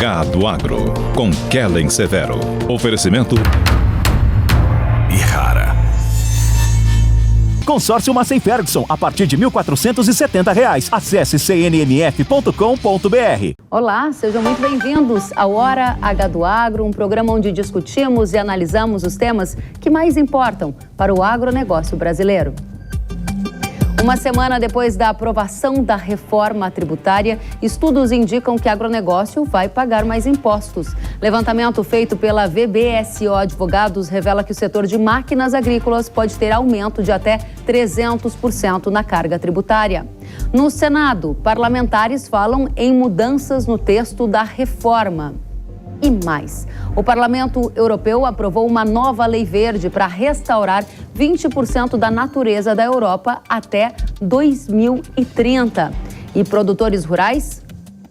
Gado Agro, com Kellen Severo. Oferecimento Ihara. Consórcio Massey Ferguson, a partir de R$ 1.470. Acesse cnmf.com.br. Olá, sejam muito bem-vindos ao Hora H do Agro, um programa onde discutimos e analisamos os temas que mais importam para o agronegócio brasileiro. Uma semana depois da aprovação da reforma tributária, estudos indicam que o agronegócio vai pagar mais impostos. Levantamento feito pela VBSO Advogados revela que o setor de máquinas agrícolas pode ter aumento de até 300% na carga tributária. No Senado, parlamentares falam em mudanças no texto da reforma. E mais, o Parlamento Europeu aprovou uma nova lei verde para restaurar 20% da natureza da Europa até 2030. E produtores rurais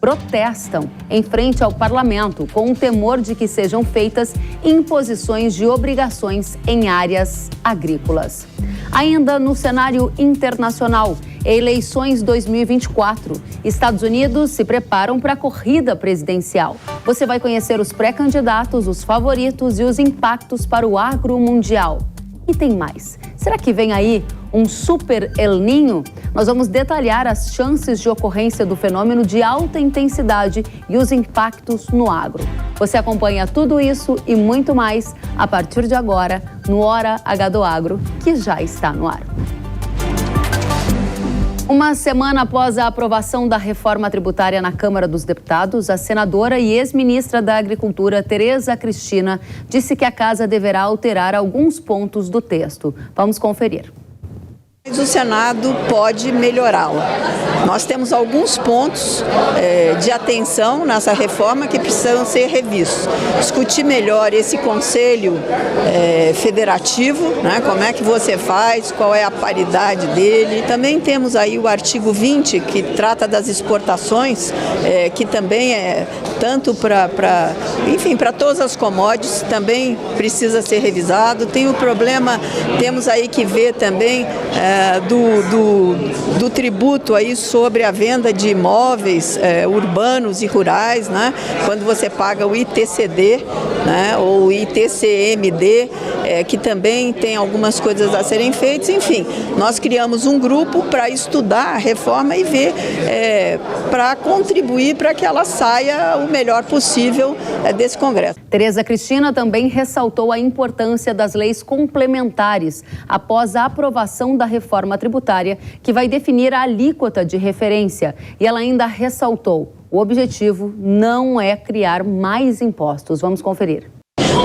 protestam em frente ao Parlamento com o temor de que sejam feitas imposições de obrigações em áreas agrícolas. Ainda no cenário internacional, eleições 2024. Estados Unidos se preparam para a corrida presidencial. Você vai conhecer os pré-candidatos, os favoritos e os impactos para o agro mundial. E tem mais. Será que vem aí um super El Niño? Nós vamos detalhar as chances de ocorrência do fenômeno de alta intensidade e os impactos no agro. Você acompanha tudo isso e muito mais a partir de agora no Hora H do Agro, que já está no ar. Uma semana após a aprovação da reforma tributária na Câmara dos Deputados, a senadora e ex-ministra da Agricultura, Tereza Cristina, disse que a casa deverá alterar alguns pontos do texto. Vamos conferir. Mas o Senado pode melhorá-la. Nós temos alguns pontos de atenção nessa reforma que precisam ser revistos. Discutir melhor esse conselho federativo, né? Como é que você faz, qual é a paridade dele. Também temos aí o artigo 20, que trata das exportações, que também é tanto para todas as commodities, também precisa ser revisado. Tem o problema, temos aí que ver também do tributo aí sobre a venda de imóveis urbanos e rurais, né? Quando você paga o ITCD, né? Ou ITCMD, que também tem algumas coisas a serem feitas. Enfim, nós criamos um grupo para estudar a reforma e ver, para contribuir para que ela saia o melhor possível desse Congresso. Tereza Cristina também ressaltou a importância das leis complementares após a aprovação da reforma tributária, que vai definir a alíquota de referência. E ela ainda ressaltou: o objetivo não é criar mais impostos. Vamos conferir.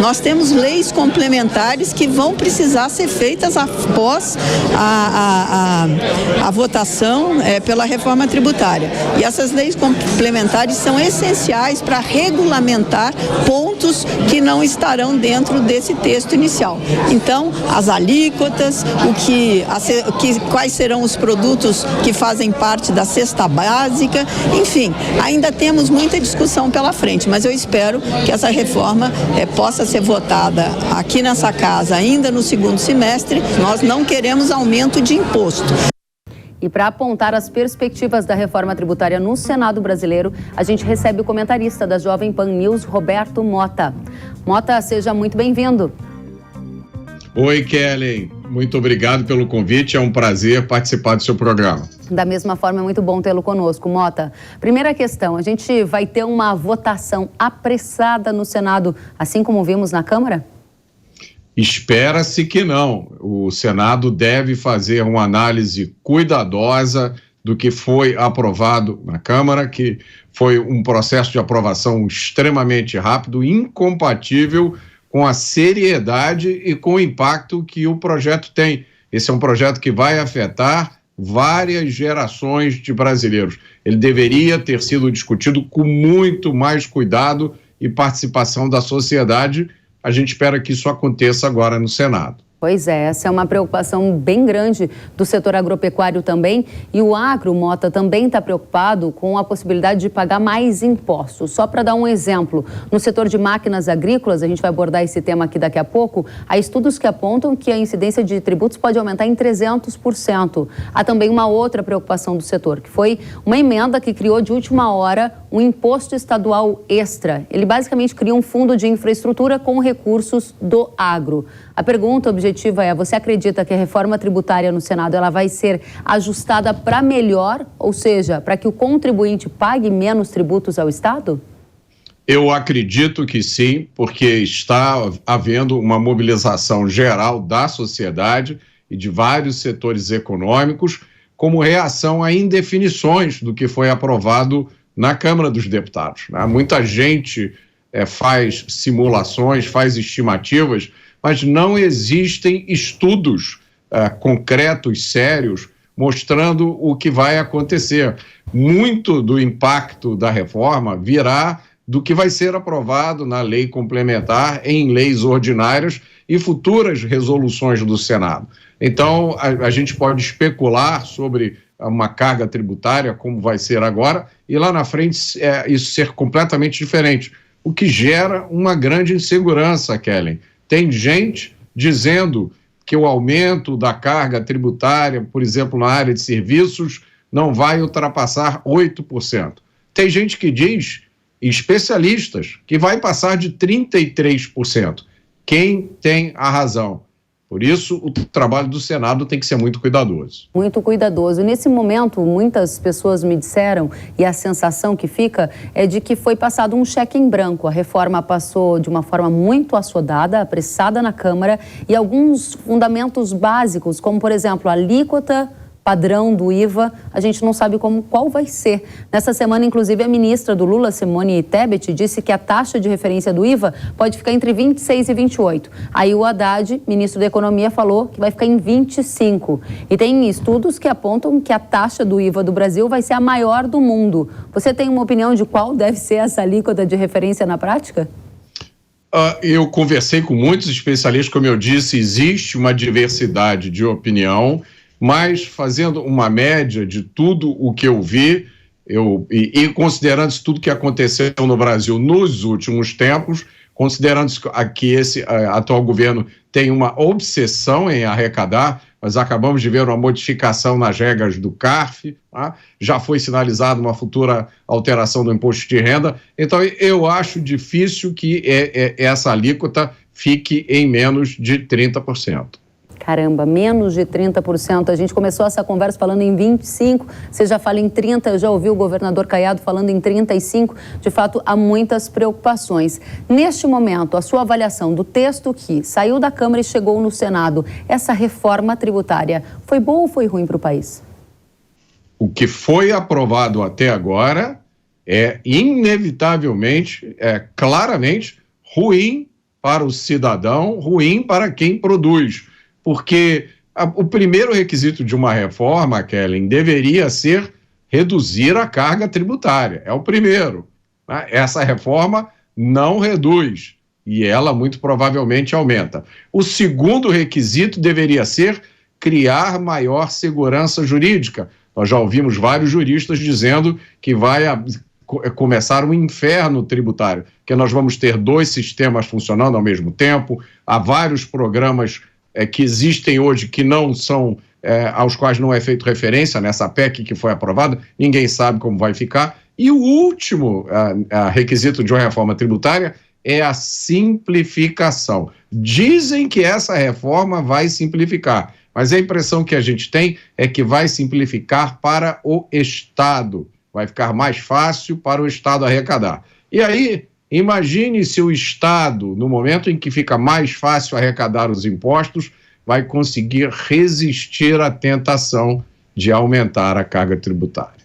Nós temos leis complementares que vão precisar ser feitas após a votação pela reforma tributária. E essas leis complementares são essenciais para regulamentar pontos que não estarão dentro desse texto inicial. Então, as alíquotas, quais serão os produtos que fazem parte da cesta básica, enfim, ainda temos muita discussão pela frente, mas eu espero que essa reforma possa ser votada aqui nessa casa ainda no segundo semestre. Nós não queremos aumento de imposto. E para apontar as perspectivas da reforma tributária no Senado brasileiro, a gente recebe o comentarista da Jovem Pan News, Roberto Mota. Mota, seja muito bem-vindo. Oi, Kellen. Muito obrigado pelo convite. É um prazer participar do seu programa. Da mesma forma, é muito bom tê-lo conosco, Mota. Primeira questão, a gente vai ter uma votação apressada no Senado, assim como vimos na Câmara? Espera-se que não. O Senado deve fazer uma análise cuidadosa do que foi aprovado na Câmara, que foi um processo de aprovação extremamente rápido, incompatível com a seriedade e com o impacto que o projeto tem. Esse é um projeto que vai afetar várias gerações de brasileiros. Ele deveria ter sido discutido com muito mais cuidado e participação da sociedade. A gente espera que isso aconteça agora no Senado. Pois é, essa é uma preocupação bem grande do setor agropecuário também. E o agro, Mota, também está preocupado com a possibilidade de pagar mais impostos. Só para dar um exemplo, no setor de máquinas agrícolas, a gente vai abordar esse tema aqui daqui a pouco, há estudos que apontam que a incidência de tributos pode aumentar em 300%. Há também uma outra preocupação do setor, que foi uma emenda que criou de última hora um imposto estadual extra. Ele basicamente cria um fundo de infraestrutura com recursos do agro. A pergunta objetiva é: você acredita que a reforma tributária no Senado ela vai ser ajustada para melhor, ou seja, para que o contribuinte pague menos tributos ao Estado? Eu acredito que sim, porque está havendo uma mobilização geral da sociedade e de vários setores econômicos como reação a indefinições do que foi aprovado na Câmara dos Deputados. Muita gente faz simulações, faz estimativas, mas não existem estudos concretos, sérios, mostrando o que vai acontecer. Muito do impacto da reforma virá do que vai ser aprovado na lei complementar, em leis ordinárias e futuras resoluções do Senado. Então, a gente pode especular sobre uma carga tributária, como vai ser agora, e lá na frente isso ser completamente diferente, o que gera uma grande insegurança, Kellen. Tem gente dizendo que o aumento da carga tributária, por exemplo, na área de serviços, não vai ultrapassar 8%. Tem gente que diz, especialistas, que vai passar de 33%. Quem tem a razão? Por isso, o trabalho do Senado tem que ser muito cuidadoso. Muito cuidadoso. Nesse momento, muitas pessoas me disseram, e a sensação que fica é de que foi passado um cheque em branco. A reforma passou de uma forma muito assodada, apressada na Câmara, e alguns fundamentos básicos, como, por exemplo, a alíquota padrão do IVA, a gente não sabe qual vai ser. Nessa semana, inclusive, a ministra do Lula, Simone Tebet, disse que a taxa de referência do IVA pode ficar entre 26 e 28. Aí o Haddad, ministro da Economia, falou que vai ficar em 25. E tem estudos que apontam que a taxa do IVA do Brasil vai ser a maior do mundo. Você tem uma opinião de qual deve ser essa alíquota de referência na prática? Eu conversei com muitos especialistas, como eu disse, existe uma diversidade de opinião, mas fazendo uma média de tudo o que eu vi, e considerando tudo que aconteceu no Brasil nos últimos tempos, considerando que esse atual governo tem uma obsessão em arrecadar, nós acabamos de ver uma modificação nas regras do CARF, tá? Já foi sinalizada uma futura alteração do imposto de renda, então eu acho difícil que essa alíquota fique em menos de 30%. Caramba, menos de 30%. A gente começou essa conversa falando em 25%, você já fala em 30%, eu já ouvi o governador Caiado falando em 35%. De fato, há muitas preocupações. Neste momento, a sua avaliação do texto que saiu da Câmara e chegou no Senado, essa reforma tributária, foi boa ou foi ruim para o país? O que foi aprovado até agora é inevitavelmente, claramente ruim para o cidadão, ruim para quem produz. Porque o primeiro requisito de uma reforma, Kellen, deveria ser reduzir a carga tributária. É o primeiro. Né? Essa reforma não reduz e ela muito provavelmente aumenta. O segundo requisito deveria ser criar maior segurança jurídica. Nós já ouvimos vários juristas dizendo que vai começar um inferno tributário, que nós vamos ter 2 sistemas funcionando ao mesmo tempo, há vários programas que existem hoje que não são, aos quais não é feito referência nessa PEC que foi aprovada, ninguém sabe como vai ficar. E o último requisito de uma reforma tributária é a simplificação. Dizem que essa reforma vai simplificar, mas a impressão que a gente tem é que vai simplificar para o Estado, vai ficar mais fácil para o Estado arrecadar. E aí, imagine se o Estado, no momento em que fica mais fácil arrecadar os impostos, vai conseguir resistir à tentação de aumentar a carga tributária.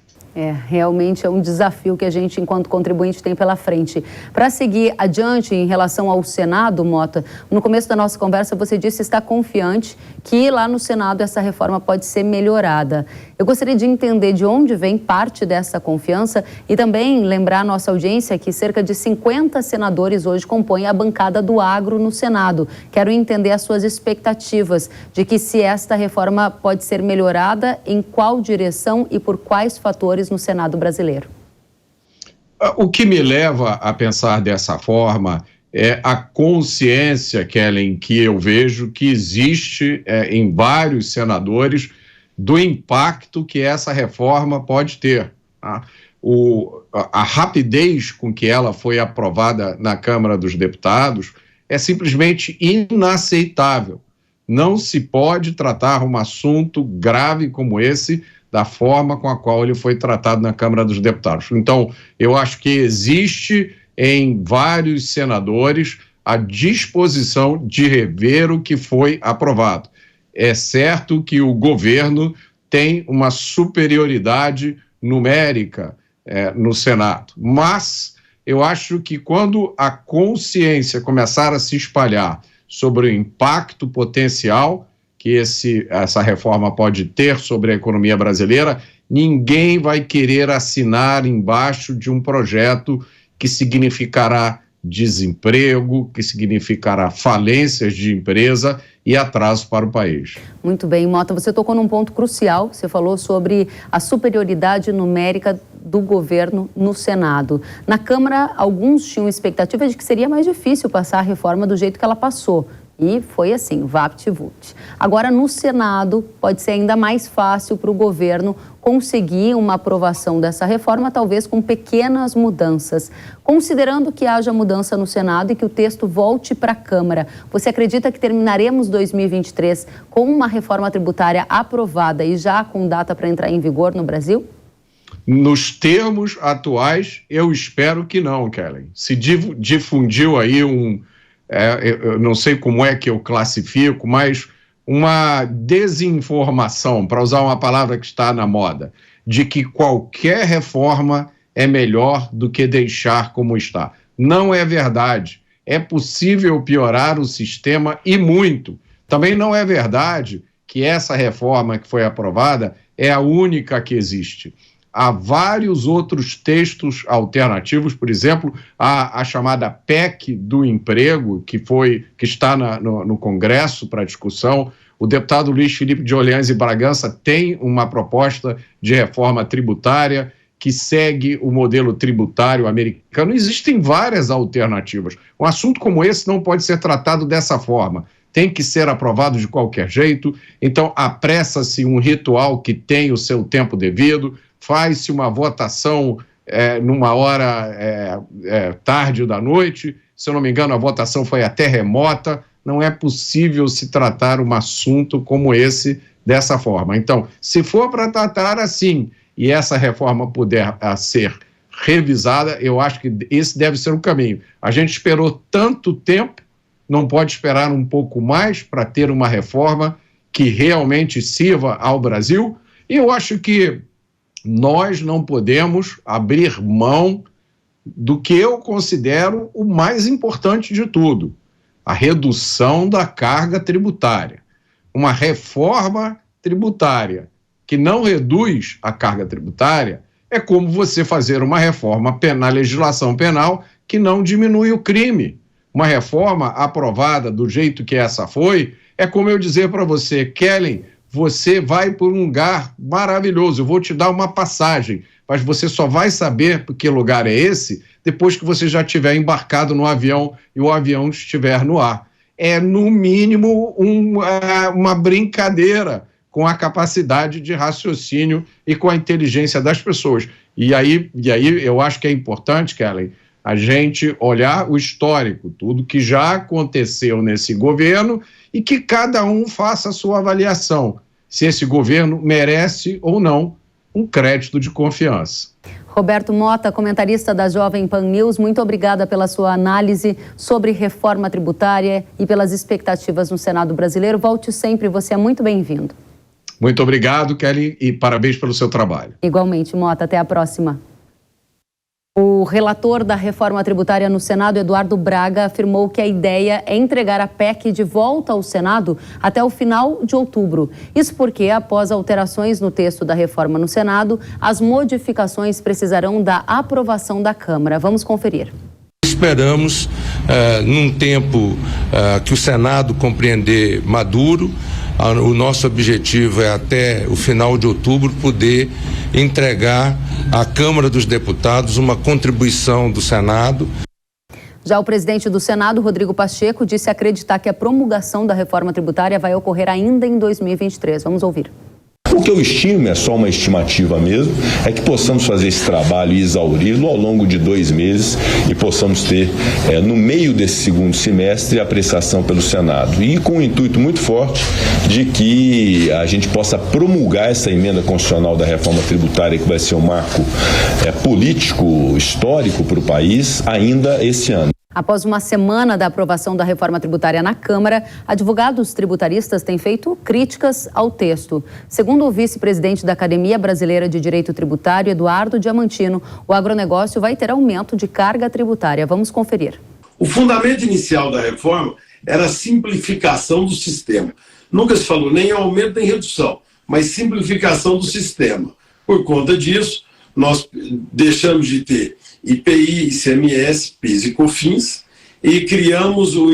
Realmente é um desafio que a gente, enquanto contribuinte, tem pela frente. Para seguir adiante em relação ao Senado, Mota, no começo da nossa conversa você disse estar confiante que lá no Senado essa reforma pode ser melhorada. Eu gostaria de entender de onde vem parte dessa confiança e também lembrar a nossa audiência que cerca de 50 senadores hoje compõem a bancada do agro no Senado. Quero entender as suas expectativas de que se esta reforma pode ser melhorada, em qual direção e por quais fatores no Senado brasileiro. O que me leva a pensar dessa forma é a consciência, Kellen, que eu vejo que existe em vários senadores do impacto que essa reforma pode ter. Tá? a rapidez com que ela foi aprovada na Câmara dos Deputados é simplesmente inaceitável. Não se pode tratar um assunto grave como esse da forma com a qual ele foi tratado na Câmara dos Deputados. Então, eu acho que existe em vários senadores a disposição de rever o que foi aprovado. É certo que o governo tem uma superioridade numérica no Senado, mas eu acho que quando a consciência começar a se espalhar sobre o impacto potencial que essa reforma pode ter sobre a economia brasileira, ninguém vai querer assinar embaixo de um projeto que significará desemprego, que significará falências de empresa e atraso para o país. Muito bem, Mota, você tocou num ponto crucial, você falou sobre a superioridade numérica do governo no Senado. Na Câmara, alguns tinham expectativa de que seria mais difícil passar a reforma do jeito que ela passou. E foi assim, vapt-vupt. Agora, no Senado, pode ser ainda mais fácil para o governo conseguir uma aprovação dessa reforma, talvez com pequenas mudanças. Considerando que haja mudança no Senado e que o texto volte para a Câmara, você acredita que terminaremos 2023 com uma reforma tributária aprovada e já com data para entrar em vigor no Brasil? Nos termos atuais, eu espero que não, Kellen. Se difundiu aí eu não sei como é que eu classifico, mas uma desinformação, para usar uma palavra que está na moda, de que qualquer reforma é melhor do que deixar como está. Não é verdade. É possível piorar o sistema e muito. Também não é verdade que essa reforma que foi aprovada é a única que existe. Há vários outros textos alternativos, por exemplo, a chamada PEC do emprego, que está no Congresso para discussão. O deputado Luiz Felipe de Orleans e Bragança tem uma proposta de reforma tributária que segue o modelo tributário americano. Existem várias alternativas. Um assunto como esse não pode ser tratado dessa forma. Tem que ser aprovado de qualquer jeito. Então, apressa-se um ritual que tem o seu tempo devido, faz-se uma votação numa hora tarde da noite. Se eu não me engano, a votação foi até remota. Não é possível se tratar um assunto como esse dessa forma. Então, se for para tratar assim e essa reforma puder ser revisada, eu acho que esse deve ser o caminho. A gente esperou tanto tempo, não pode esperar um pouco mais para ter uma reforma que realmente sirva ao Brasil. E eu acho que nós não podemos abrir mão do que eu considero o mais importante de tudo, a redução da carga tributária. Uma reforma tributária que não reduz a carga tributária é como você fazer uma reforma na legislação penal que não diminui o crime. Uma reforma aprovada do jeito que essa foi, é como eu dizer para você, Kellen, você vai por um lugar maravilhoso, eu vou te dar uma passagem, mas você só vai saber que lugar é esse depois que você já estiver embarcado no avião e o avião estiver no ar. É, no mínimo, uma brincadeira com a capacidade de raciocínio e com a inteligência das pessoas. E aí eu acho que é importante, Kellen, a gente olhar o histórico, tudo que já aconteceu nesse governo e que cada um faça a sua avaliação, se esse governo merece ou não um crédito de confiança. Roberto Mota, comentarista da Jovem Pan News, muito obrigada pela sua análise sobre reforma tributária e pelas expectativas no Senado brasileiro. Volte sempre, você é muito bem-vindo. Muito obrigado, Kelly, e parabéns pelo seu trabalho. Igualmente, Mota, até a próxima. O relator da reforma tributária no Senado, Eduardo Braga, afirmou que a ideia é entregar a PEC de volta ao Senado até o final de outubro. Isso porque, após alterações no texto da reforma no Senado, as modificações precisarão da aprovação da Câmara. Vamos conferir. Esperamos, num tempo que o Senado compreender maduro, o nosso objetivo é até o final de outubro poder entregar à Câmara dos Deputados uma contribuição do Senado. Já o presidente do Senado, Rodrigo Pacheco, disse acreditar que a promulgação da reforma tributária vai ocorrer ainda em 2023. Vamos ouvir. O que eu estimo, é só uma estimativa mesmo, é que possamos fazer esse trabalho e exauri-lo ao longo de 2 meses e possamos ter, no meio desse segundo semestre, a apreciação pelo Senado. E com um intuito muito forte de que a gente possa promulgar essa emenda constitucional da reforma tributária, que vai ser um marco político, histórico para o país, ainda esse ano. Após uma semana da aprovação da reforma tributária na Câmara, advogados tributaristas têm feito críticas ao texto. Segundo o vice-presidente da Academia Brasileira de Direito Tributário, Eduardo Diamantino, o agronegócio vai ter aumento de carga tributária. Vamos conferir. O fundamento inicial da reforma era a simplificação do sistema. Nunca se falou nem aumento nem redução, mas simplificação do sistema. Por conta disso, nós deixamos de ter IPI, ICMS, PIS e COFINS e criamos o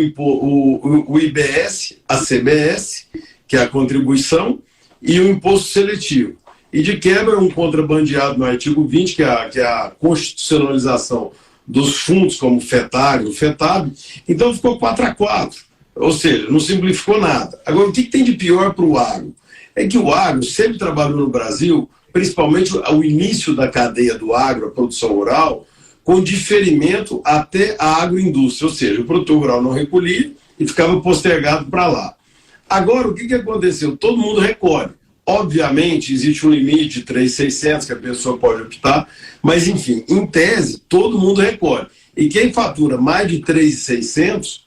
IBS, a CBS, que é a contribuição, e o imposto seletivo. E de quebra, um contrabandeado no artigo 20, que é a constitucionalização dos fundos como o FETAG, o FETAB, então ficou 4-4, ou seja, não simplificou nada. Agora, o que tem de pior para o agro? É que o agro sempre trabalhou no Brasil, principalmente ao início da cadeia do agro, a produção rural, com diferimento até a agroindústria, ou seja, o produtor rural não recolhia e ficava postergado para lá. Agora, o que aconteceu? Todo mundo recolhe. Obviamente, existe um limite de 3.600 que a pessoa pode optar, mas, enfim, em tese, todo mundo recolhe. E quem fatura mais de 3.600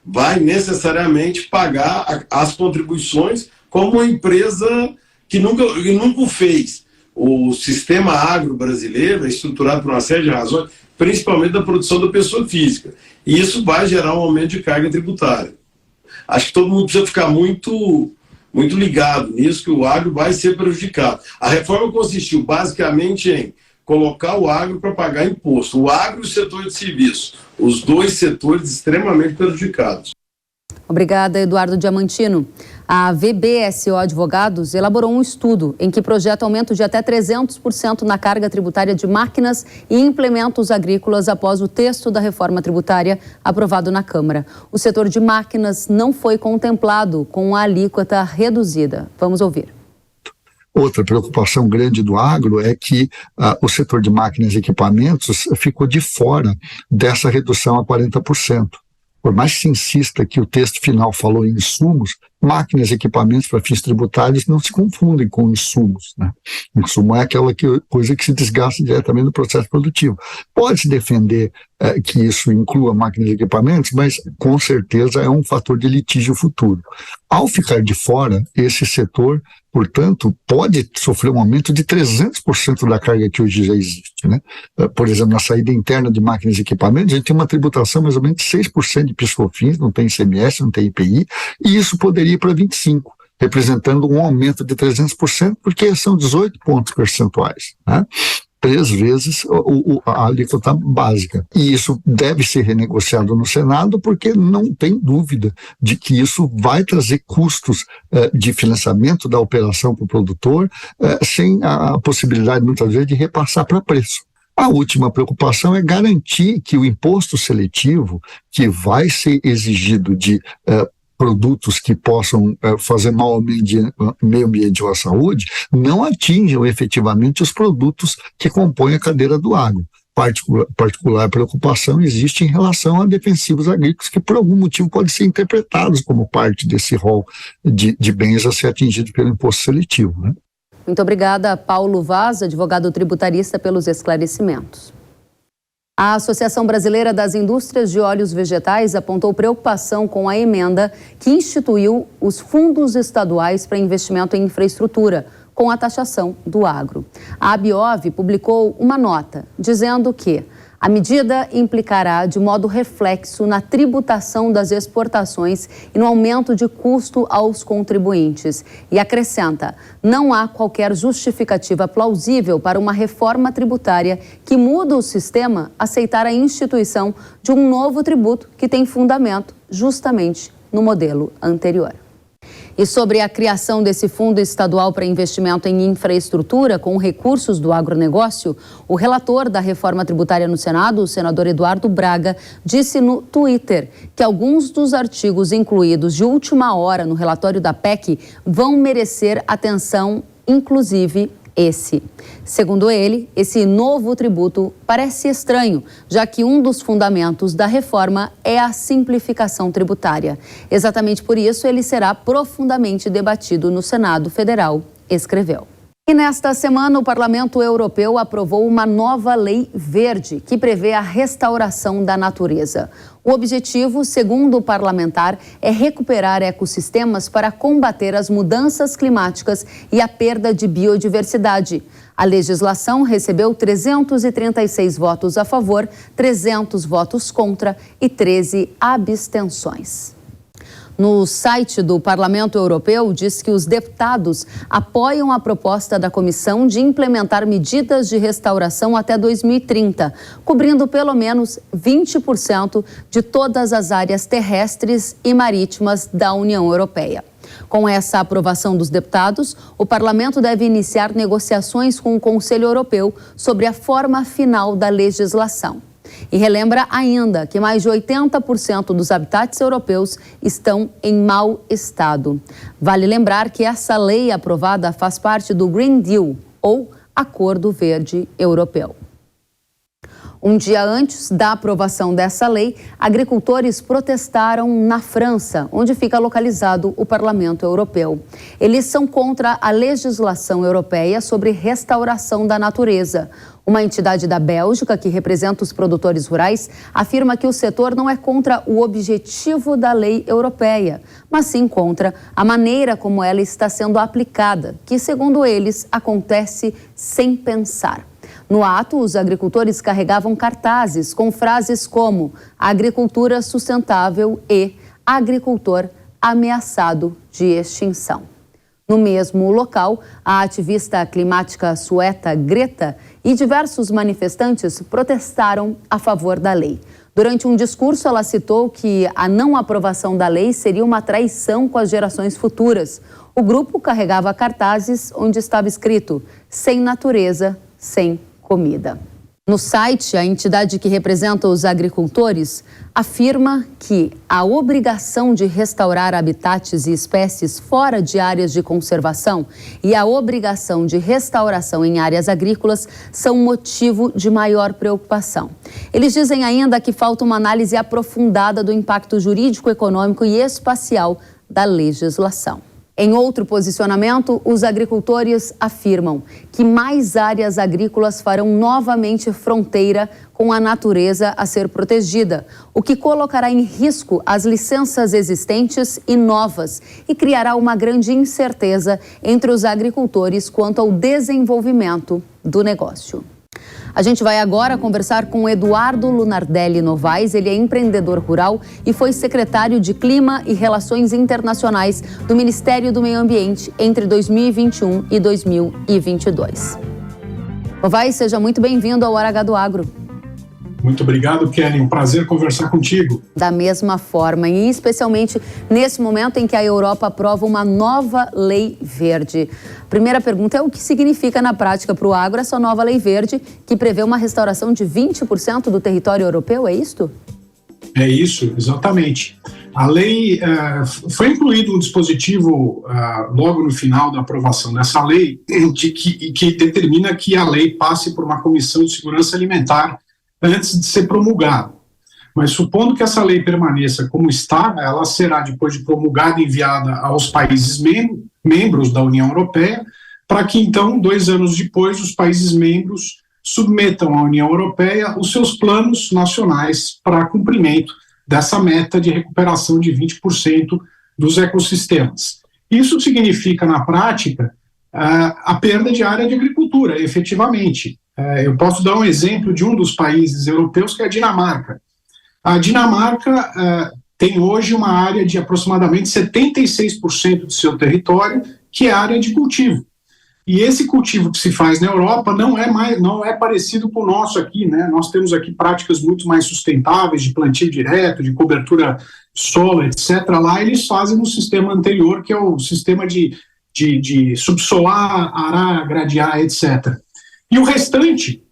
vai necessariamente pagar as contribuições como uma empresa que nunca o fez. O sistema agro brasileiro é estruturado por uma série de razões, principalmente da produção da pessoa física. E isso vai gerar um aumento de carga tributária. Acho que todo mundo precisa ficar muito ligado nisso, que o agro vai ser prejudicado. A reforma consistiu basicamente em colocar o agro para pagar imposto. O agro e o setor de serviço, os dois setores extremamente prejudicados. Obrigada, Eduardo Diamantino. A VBSO Advogados elaborou um estudo em que projeta aumento de até 300% na carga tributária de máquinas e implementos agrícolas após o texto da reforma tributária aprovado na Câmara. O setor de máquinas não foi contemplado com a alíquota reduzida. Vamos ouvir. Outra preocupação grande do agro é que o setor de máquinas e equipamentos ficou de fora dessa redução a 40%. Por mais que se insista que o texto final falou em insumos, máquinas e equipamentos para fins tributários não se confundem com insumos, né? Insumo é aquela coisa que se desgasta diretamente no processo produtivo. Pode-se defender que isso inclua máquinas e equipamentos, mas com certeza é um fator de litígio futuro. Ao ficar de fora, esse setor, portanto, pode sofrer um aumento de 300% da carga que hoje já existe, né? Por exemplo, na saída interna de máquinas e equipamentos, a gente tem uma tributação mais ou menos de 6% de PIS/COFINS, não tem ICMS, não tem IPI, e isso poderia ir para 25%, representando um aumento de 300%, porque são 18 pontos percentuais, né? 3 vezes a alíquota básica. E isso deve ser renegociado no Senado, porque não tem dúvida de que isso vai trazer custos de financiamento da operação para o produtor, sem a possibilidade, muitas vezes, de repassar para preço. A última preocupação é garantir que o imposto seletivo, que vai ser exigido de produtos que possam fazer mal ao meio ambiente ou à saúde, não atinjam efetivamente os produtos que compõem a cadeira do agro. Particular preocupação existe em relação a defensivos agrícolas que por algum motivo podem ser interpretados como parte desse rol de bens a ser atingido pelo imposto seletivo, né? Muito obrigada, Paulo Vaz, advogado tributarista, pelos esclarecimentos. A Associação Brasileira das Indústrias de Óleos Vegetais apontou preocupação com a emenda que instituiu os fundos estaduais para investimento em infraestrutura, com a taxação do agro. A ABIOV publicou uma nota dizendo que a medida implicará de modo reflexo na tributação das exportações e no aumento de custo aos contribuintes. E acrescenta, não há qualquer justificativa plausível para uma reforma tributária que muda o sistema aceitar a instituição de um novo tributo que tem fundamento justamente no modelo anterior. E sobre a criação desse fundo estadual para investimento em infraestrutura com recursos do agronegócio, o relator da reforma tributária no Senado, o senador Eduardo Braga, disse no Twitter que alguns dos artigos incluídos de última hora no relatório da PEC vão merecer atenção inclusive esse. Segundo ele, esse novo tributo parece estranho, já que um dos fundamentos da reforma é a simplificação tributária. Exatamente por isso, ele será profundamente debatido no Senado Federal, escreveu. E nesta semana, o Parlamento Europeu aprovou uma nova lei verde que prevê a restauração da natureza. O objetivo, segundo o parlamentar, é recuperar ecossistemas para combater as mudanças climáticas e a perda de biodiversidade. A legislação recebeu 336 votos a favor, 300 votos contra e 13 abstenções. No site do Parlamento Europeu, diz que os deputados apoiam a proposta da Comissão de implementar medidas de restauração até 2030, cobrindo pelo menos 20% de todas as áreas terrestres e marítimas da União Europeia. Com essa aprovação dos deputados, o Parlamento deve iniciar negociações com o Conselho Europeu sobre a forma final da legislação. E relembra ainda que mais de 80% dos habitats europeus estão em mau estado. Vale lembrar que essa lei aprovada faz parte do Green Deal, ou Acordo Verde Europeu. Um dia antes da aprovação dessa lei, agricultores protestaram na França, onde fica localizado o Parlamento Europeu. Eles são contra a legislação europeia sobre restauração da natureza. Uma entidade da Bélgica, que representa os produtores rurais, afirma que o setor não é contra o objetivo da lei europeia, mas sim contra a maneira como ela está sendo aplicada, que, segundo eles, acontece sem pensar. No ato, os agricultores carregavam cartazes com frases como agricultura sustentável e agricultor ameaçado de extinção. No mesmo local, a ativista climática sueca Greta e diversos manifestantes protestaram a favor da lei. Durante um discurso, ela citou que a não aprovação da lei seria uma traição com as gerações futuras. O grupo carregava cartazes onde estava escrito: sem natureza, sem comida. No site, a entidade que representa os agricultores afirma que a obrigação de restaurar habitats e espécies fora de áreas de conservação e a obrigação de restauração em áreas agrícolas são motivo de maior preocupação. Eles dizem ainda que falta uma análise aprofundada do impacto jurídico, econômico e espacial da legislação. Em outro posicionamento, os agricultores afirmam que mais áreas agrícolas farão novamente fronteira com a natureza a ser protegida, o que colocará em risco as licenças existentes e novas e criará uma grande incerteza entre os agricultores quanto ao desenvolvimento do negócio. A gente vai agora conversar com Eduardo Lunardelli Novaes. Ele é empreendedor rural e foi secretário de Clima e Relações Internacionais do Ministério do Meio Ambiente entre 2021 e 2022. Novaes, seja muito bem-vindo ao Hora H do Agro. Muito obrigado, Kelly. Um prazer conversar contigo. Da mesma forma, e especialmente nesse momento em que a Europa aprova uma nova lei verde. Primeira pergunta é: o que significa na prática para o agro essa nova lei verde que prevê uma restauração de 20% do território europeu, é isto? É isso, exatamente. A lei foi incluído um dispositivo logo no final da aprovação dessa lei que determina que a lei passe por uma comissão de segurança alimentar antes de ser promulgada. Mas supondo que essa lei permaneça como está, ela será, depois de promulgada, enviada aos países membros da União Europeia, para que então, 2 anos depois, os países membros submetam à União Europeia os seus planos nacionais para cumprimento dessa meta de recuperação de 20% dos ecossistemas. Isso significa, na prática, a perda de área de agricultura, efetivamente. Eu posso dar um exemplo de um dos países europeus, que é a Dinamarca. A Dinamarca tem hoje uma área de aproximadamente 76% do seu território, que é área de cultivo. E esse cultivo que se faz na Europa não é parecido com o nosso aqui, né? Nós temos aqui práticas muito mais sustentáveis, de plantio direto, de cobertura solo, etc. Lá eles fazem um sistema anterior, que é o sistema de subsolar, arar, gradear, etc. E o restante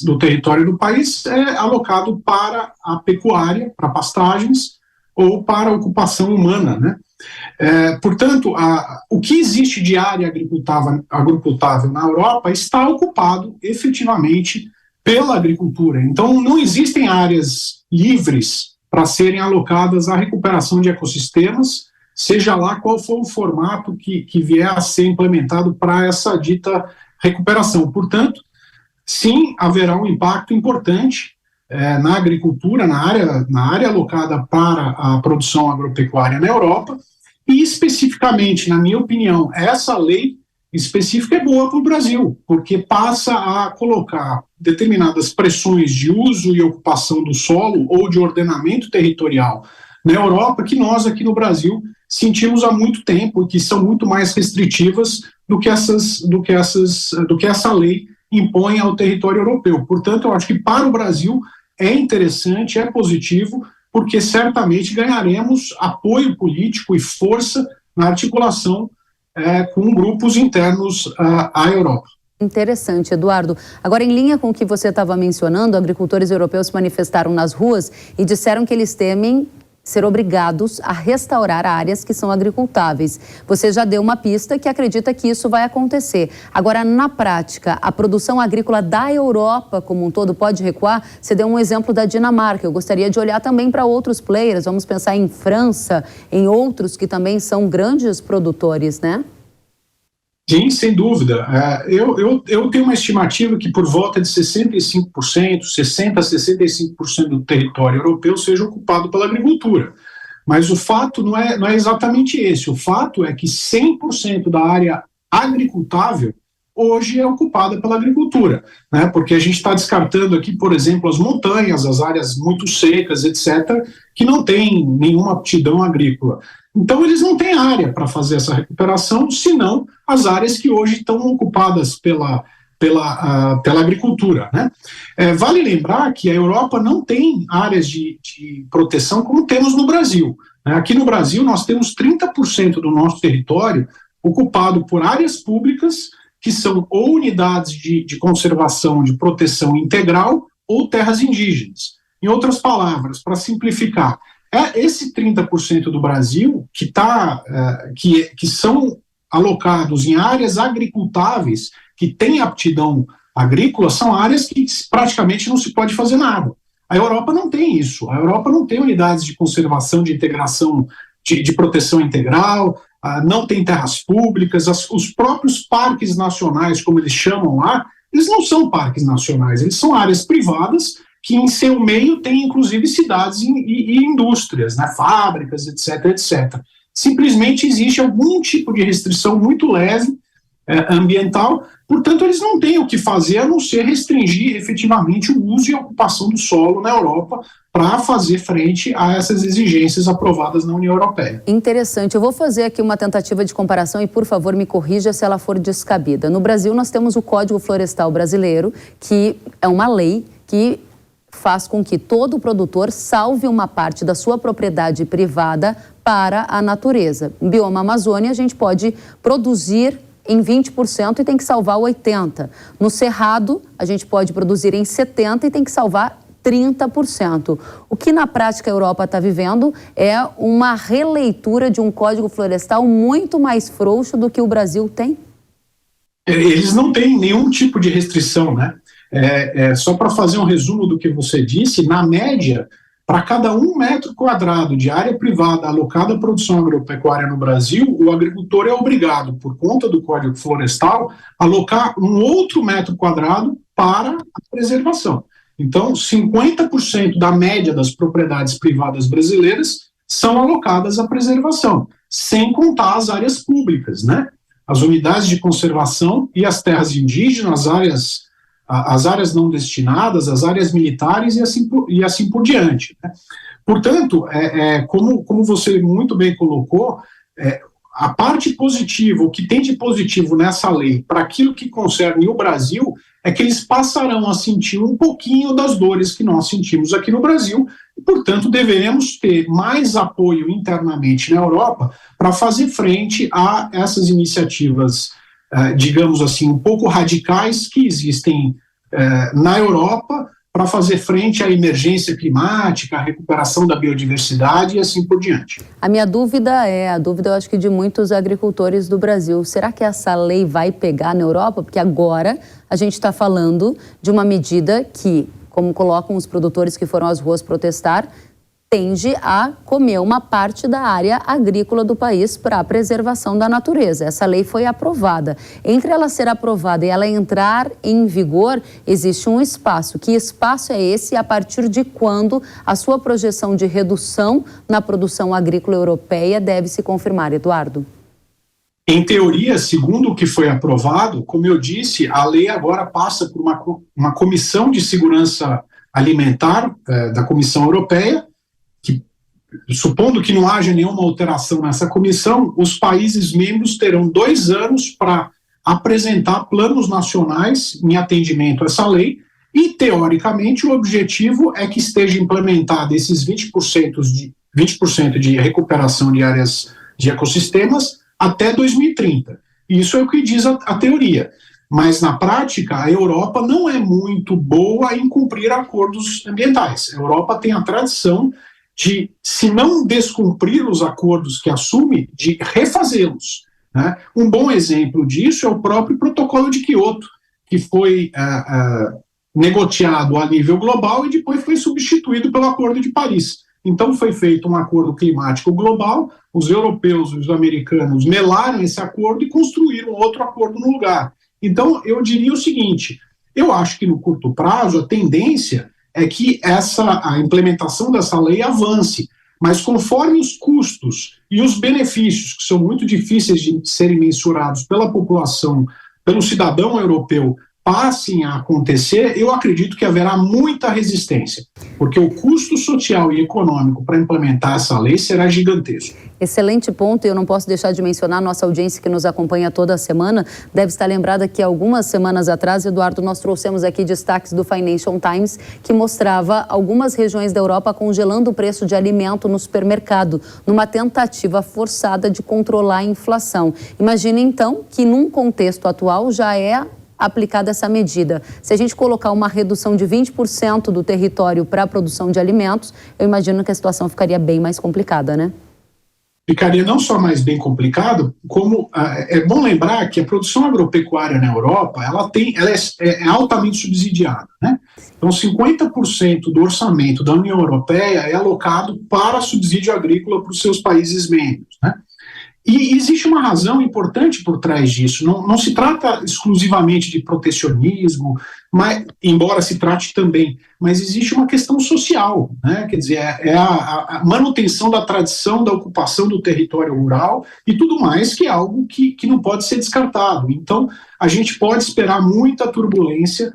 do território do país é alocado para a pecuária, para pastagens ou para a ocupação humana, né? Portanto, o que existe de área agricultável na Europa está ocupado efetivamente pela agricultura. Então, não existem áreas livres para serem alocadas à recuperação de ecossistemas, seja lá qual for o formato que vier a ser implementado para essa dita recuperação. Portanto, sim, haverá um impacto importante na agricultura, na área alocada para a produção agropecuária na Europa, e especificamente, na minha opinião, essa lei específica é boa para o Brasil, porque passa a colocar determinadas pressões de uso e ocupação do solo ou de ordenamento territorial na Europa, que nós aqui no Brasil sentimos há muito tempo e que são muito mais restritivas do que essa lei impõe ao território europeu. Portanto, eu acho que para o Brasil é interessante, é positivo, porque certamente ganharemos apoio político e força na articulação com grupos internos à Europa. Interessante, Eduardo. Agora, em linha com o que você estava mencionando, agricultores europeus se manifestaram nas ruas e disseram que eles temem ser obrigados a restaurar áreas que são agricultáveis. Você já deu uma pista que acredita que isso vai acontecer. Agora, na prática, a produção agrícola da Europa como um todo pode recuar? Você deu um exemplo da Dinamarca. Eu gostaria de olhar também para outros players. Vamos pensar em França, em outros que também são grandes produtores, né? Sim, sem dúvida. Eu tenho uma estimativa que por volta de 65%, 60% a 65% do território europeu seja ocupado pela agricultura. Mas o fato não é exatamente esse. O fato é que 100% da área agricultável hoje é ocupada pela agricultura, né? Porque a gente está descartando aqui, por exemplo, as montanhas, as áreas muito secas, etc., que não tem nenhuma aptidão agrícola. Então, eles não têm área para fazer essa recuperação, senão as áreas que hoje estão ocupadas pela agricultura, né? Vale lembrar que a Europa não tem áreas de proteção como temos no Brasil, né? Aqui no Brasil, nós temos 30% do nosso território ocupado por áreas públicas, que são ou unidades de conservação, de proteção integral, ou terras indígenas. Em outras palavras, para simplificar, esse 30% do Brasil que são alocados em áreas agricultáveis, que têm aptidão agrícola, são áreas que praticamente não se pode fazer nada. A Europa não tem isso. A Europa não tem unidades de conservação, de integração, de proteção integral, não tem terras públicas, os próprios parques nacionais, como eles chamam lá, eles não são parques nacionais, eles são áreas privadas que em seu meio tem inclusive cidades e indústrias, né, fábricas, etc. Simplesmente existe algum tipo de restrição muito leve ambiental, portanto eles não têm o que fazer a não ser restringir efetivamente o uso e a ocupação do solo na Europa para fazer frente a essas exigências aprovadas na União Europeia. Interessante. Eu vou fazer aqui uma tentativa de comparação e, por favor, me corrija se ela for descabida. No Brasil, nós temos o Código Florestal Brasileiro, que é uma lei que faz com que todo produtor salve uma parte da sua propriedade privada para a natureza. Em bioma Amazônia, a gente pode produzir em 20% e tem que salvar 80%. No Cerrado, a gente pode produzir em 70% e tem que salvar 30%. O que na prática a Europa está vivendo é uma releitura de um código florestal muito mais frouxo do que o Brasil tem? Eles não têm nenhum tipo de restrição, né? Só para fazer um resumo do que você disse, na média, para cada 1 metro quadrado de área privada alocada à produção agropecuária no Brasil, o agricultor é obrigado, por conta do Código Florestal, a alocar um outro metro quadrado para a preservação. Então, 50% da média das propriedades privadas brasileiras são alocadas à preservação, sem contar as áreas públicas, né? As unidades de conservação e as terras indígenas, as áreas não destinadas, as áreas militares e assim por diante, né? Portanto, como você muito bem colocou, a parte positiva, o que tem de positivo nessa lei para aquilo que concerne o Brasil é que eles passarão a sentir um pouquinho das dores que nós sentimos aqui no Brasil e, portanto, deveremos ter mais apoio internamente na Europa para fazer frente a essas iniciativas, digamos assim, um pouco radicais que existem na Europa para fazer frente à emergência climática, à recuperação da biodiversidade e assim por diante. A minha dúvida eu acho que de muitos agricultores do Brasil, será que essa lei vai pegar na Europa? Porque agora a gente está falando de uma medida que, como colocam os produtores que foram às ruas protestar, tende a comer uma parte da área agrícola do país para a preservação da natureza. Essa lei foi aprovada. Entre ela ser aprovada e ela entrar em vigor, existe um espaço. Que espaço é esse e a partir de quando a sua projeção de redução na produção agrícola europeia deve se confirmar, Eduardo? Em teoria, segundo o que foi aprovado, como eu disse, a lei agora passa por uma comissão de segurança alimentar da Comissão Europeia, que, supondo que não haja nenhuma alteração nessa comissão, os países membros terão 2 anos para apresentar planos nacionais em atendimento a essa lei e, teoricamente, o objetivo é que esteja implementado esses 20% de recuperação de áreas de ecossistemas até 2030. Isso é o que diz a teoria. Mas, na prática, a Europa não é muito boa em cumprir acordos ambientais. A Europa tem a tradição de, se não descumprir os acordos que assume, de refazê-los, né? Um bom exemplo disso é o próprio Protocolo de Quioto, que foi negociado a nível global e depois foi substituído pelo Acordo de Paris. Então foi feito um acordo climático global, os europeus e os americanos melaram esse acordo e construíram outro acordo no lugar. Então eu diria o seguinte, eu acho que no curto prazo a tendência é que a implementação dessa lei avance, mas conforme os custos e os benefícios, que são muito difíceis de serem mensurados pela população, pelo cidadão europeu, passem a acontecer, eu acredito que haverá muita resistência, porque o custo social e econômico para implementar essa lei será gigantesco. Excelente ponto, e eu não posso deixar de mencionar, nossa audiência que nos acompanha toda a semana deve estar lembrada que algumas semanas atrás, Eduardo, nós trouxemos aqui destaques do Financial Times que mostrava algumas regiões da Europa congelando o preço de alimento no supermercado, numa tentativa forçada de controlar a inflação. Imagine então que num contexto atual já é aplicada essa medida. Se a gente colocar uma redução de 20% do território para a produção de alimentos, eu imagino que a situação ficaria bem mais complicada, né? Ficaria não só mais bem complicado, como é bom lembrar que a produção agropecuária na Europa, ela é altamente subsidiada, né? Então 50% do orçamento da União Europeia é alocado para subsídio agrícola para os seus países membros, né? E existe uma razão importante por trás disso. Não se trata exclusivamente de protecionismo, embora se trate também, mas existe uma questão social, né? Quer dizer, é a manutenção da tradição da ocupação do território rural e tudo mais, que é algo que não pode ser descartado. Então, a gente pode esperar muita turbulência,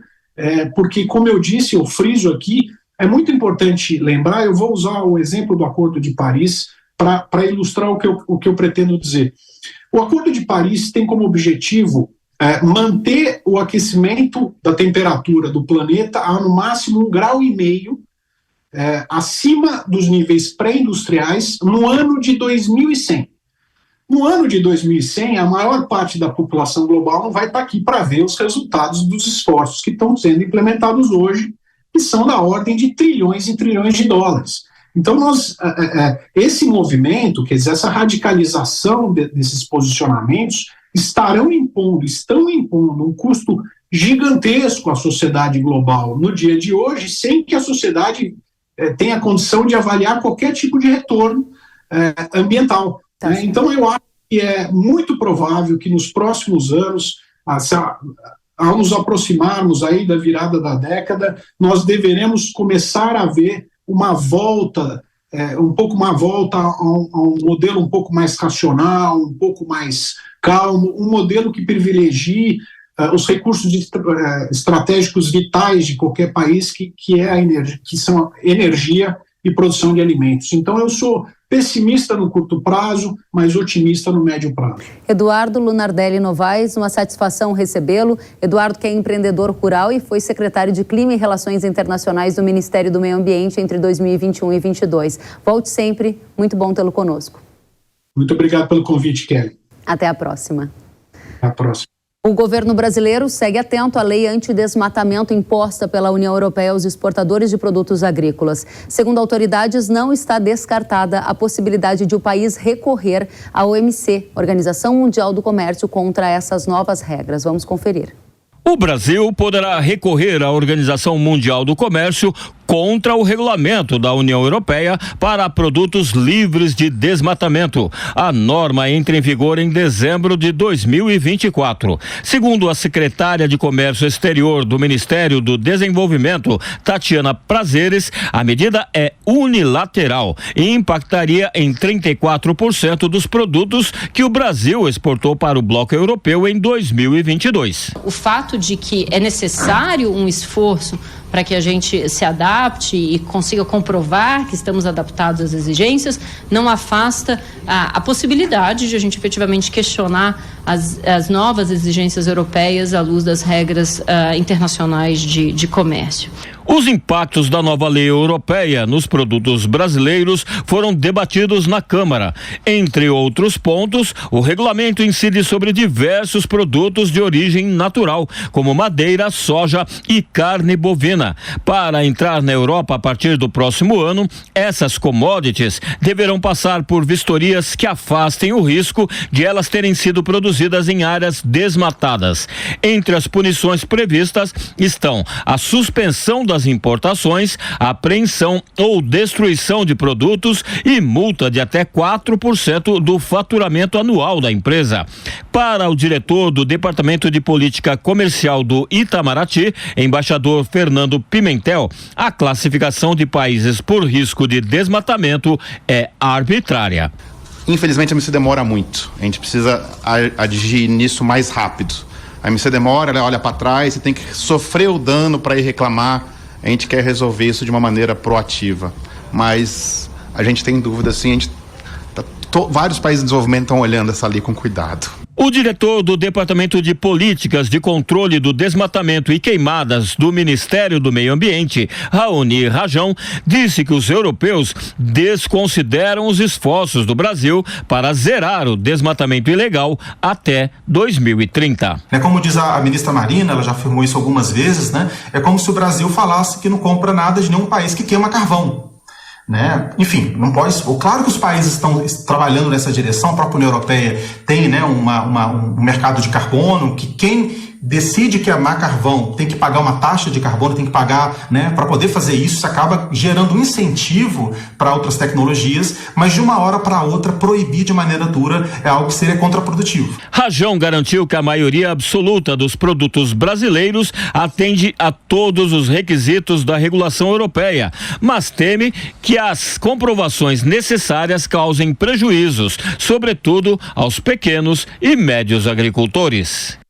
porque, como eu disse, eu friso aqui, é muito importante lembrar, eu vou usar o exemplo do Acordo de Paris para ilustrar o que eu pretendo dizer. O Acordo de Paris tem como objetivo manter o aquecimento da temperatura do planeta a no máximo 1,5 graus acima dos níveis pré-industriais no ano de 2100. No ano de 2100, a maior parte da população global não vai estar aqui para ver os resultados dos esforços que estão sendo implementados hoje, que são da ordem de trilhões e trilhões de dólares. Então, esse movimento, quer dizer, essa radicalização desses posicionamentos estão impondo um custo gigantesco à sociedade global no dia de hoje, sem que a sociedade tenha condição de avaliar qualquer tipo de retorno ambiental. Né? Então, eu acho que é muito provável que nos próximos anos, ao nos aproximarmos aí da virada da década, nós deveremos começar a ver uma volta a um modelo um pouco mais racional, um pouco mais calmo, um modelo que privilegie os recursos estratégicos vitais de qualquer país, que são energia e produção de alimentos. Então, eu sou pessimista no curto prazo, mas otimista no médio prazo. Eduardo Lunardelli Novaes, uma satisfação recebê-lo. Eduardo, que é empreendedor rural e foi secretário de Clima e Relações Internacionais do Ministério do Meio Ambiente entre 2021 e 2022. Volte sempre, muito bom tê-lo conosco. Muito obrigado pelo convite, Kelly. Até a próxima. Até a próxima. O governo brasileiro segue atento à lei antidesmatamento imposta pela União Europeia aos exportadores de produtos agrícolas. Segundo autoridades, não está descartada a possibilidade de o país recorrer à OMC, Organização Mundial do Comércio, contra essas novas regras. Vamos conferir. O Brasil poderá recorrer à Organização Mundial do Comércio contra o regulamento da União Europeia para produtos livres de desmatamento. A norma entra em vigor em dezembro de 2024. Segundo a secretária de Comércio Exterior do Ministério do Desenvolvimento, Tatiana Prazeres, a medida é unilateral e impactaria em 34% dos produtos que o Brasil exportou para o bloco europeu em 2022. O fato de que é necessário um esforço para que a gente se adapte e consiga comprovar que estamos adaptados às exigências, não afasta a possibilidade de a gente efetivamente questionar as novas exigências europeias à luz das regras internacionais de comércio. Os impactos da nova lei europeia nos produtos brasileiros foram debatidos na Câmara. Entre outros pontos, o regulamento incide sobre diversos produtos de origem natural, como madeira, soja e carne bovina. Para entrar na Europa a partir do próximo ano, essas commodities deverão passar por vistorias que afastem o risco de elas terem sido produzidas em áreas desmatadas. Entre as punições previstas estão a suspensão das importações, apreensão ou destruição de produtos e multa de até 4% do faturamento anual da empresa. Para o diretor do Departamento de Política Comercial do Itamaraty, embaixador Fernando Pimentel, a classificação de países por risco de desmatamento é arbitrária. Infelizmente a MC demora muito, a gente precisa agir nisso mais rápido. A MC demora, ela olha para trás, você tem que sofrer o dano para ir reclamar. A gente quer resolver isso de uma maneira proativa, mas a gente tem dúvida, assim, vários países em desenvolvimento estão olhando essa lei com cuidado. O diretor do Departamento de Políticas de Controle do Desmatamento e Queimadas do Ministério do Meio Ambiente, Raoni Rajão, disse que os europeus desconsideram os esforços do Brasil para zerar o desmatamento ilegal até 2030. Como diz a ministra Marina, ela já afirmou isso algumas vezes, né? É como se o Brasil falasse que não compra nada de nenhum país que queima carvão. Né? Enfim, não pode. Claro que os países estão trabalhando nessa direção. A própria União Europeia tem, né, um mercado de carbono que quem decide queimar carvão tem que pagar uma taxa de carbono, tem que pagar, né, para poder fazer isso. Isso acaba gerando um incentivo para outras tecnologias, mas de uma hora para outra proibir de maneira dura é algo que seria contraprodutivo. Rajão garantiu que a maioria absoluta dos produtos brasileiros atende a todos os requisitos da regulação europeia, mas teme que as comprovações necessárias causem prejuízos, sobretudo aos pequenos e médios agricultores.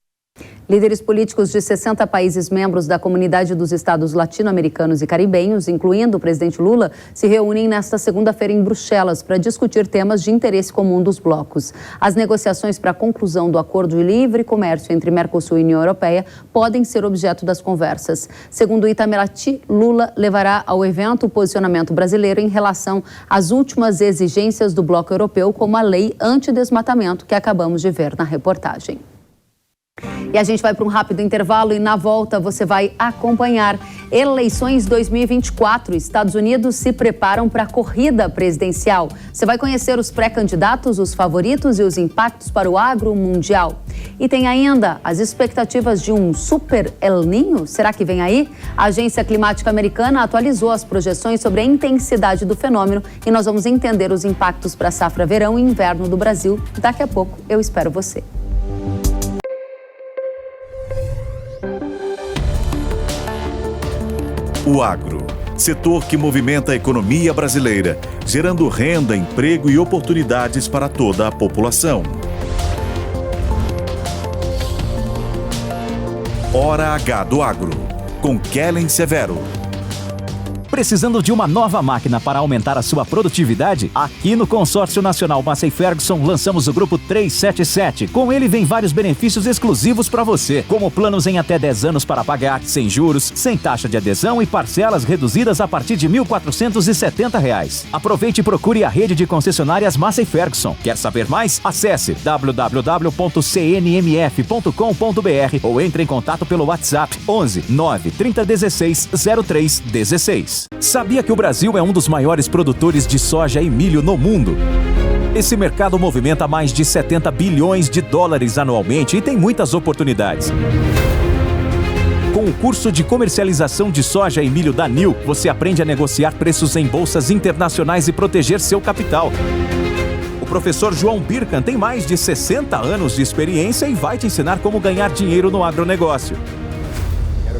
Líderes políticos de 60 países membros da Comunidade dos Estados Latino-Americanos e Caribenhos, incluindo o presidente Lula, se reúnem nesta segunda-feira em Bruxelas para discutir temas de interesse comum dos blocos. As negociações para a conclusão do Acordo de Livre Comércio entre Mercosul e União Europeia podem ser objeto das conversas. Segundo o Itamaraty, Lula levará ao evento o posicionamento brasileiro em relação às últimas exigências do bloco europeu, como a lei antidesmatamento que acabamos de ver na reportagem. E a gente vai para um rápido intervalo e na volta você vai acompanhar eleições 2024. Estados Unidos se preparam para a corrida presidencial. Você vai conhecer os pré-candidatos, os favoritos e os impactos para o agro mundial. E tem ainda as expectativas de um super El Niño. Será que vem aí? A Agência Climática Americana atualizou as projeções sobre a intensidade do fenômeno e nós vamos entender os impactos para a safra verão e inverno do Brasil. Daqui a pouco eu espero você. O agro, setor que movimenta a economia brasileira, gerando renda, emprego e oportunidades para toda a população. Hora H do Agro, com Kellen Severo. Precisando de uma nova máquina para aumentar a sua produtividade? Aqui no Consórcio Nacional Massey Ferguson lançamos o Grupo 377. Com ele vem vários benefícios exclusivos para você, como planos em até 10 anos para pagar, sem juros, sem taxa de adesão e parcelas reduzidas a partir de R$ 1.470. Aproveite e procure a rede de concessionárias Massey Ferguson. Quer saber mais? Acesse www.cnmf.com.br ou entre em contato pelo WhatsApp 11 9 3016 0316. Sabia que o Brasil é um dos maiores produtores de soja e milho no mundo? Esse mercado movimenta mais de 70 bilhões de dólares anualmente e tem muitas oportunidades. Com o curso de comercialização de soja e milho da NIL, você aprende a negociar preços em bolsas internacionais e proteger seu capital. O professor João Birkan tem mais de 60 anos de experiência e vai te ensinar como ganhar dinheiro no agronegócio.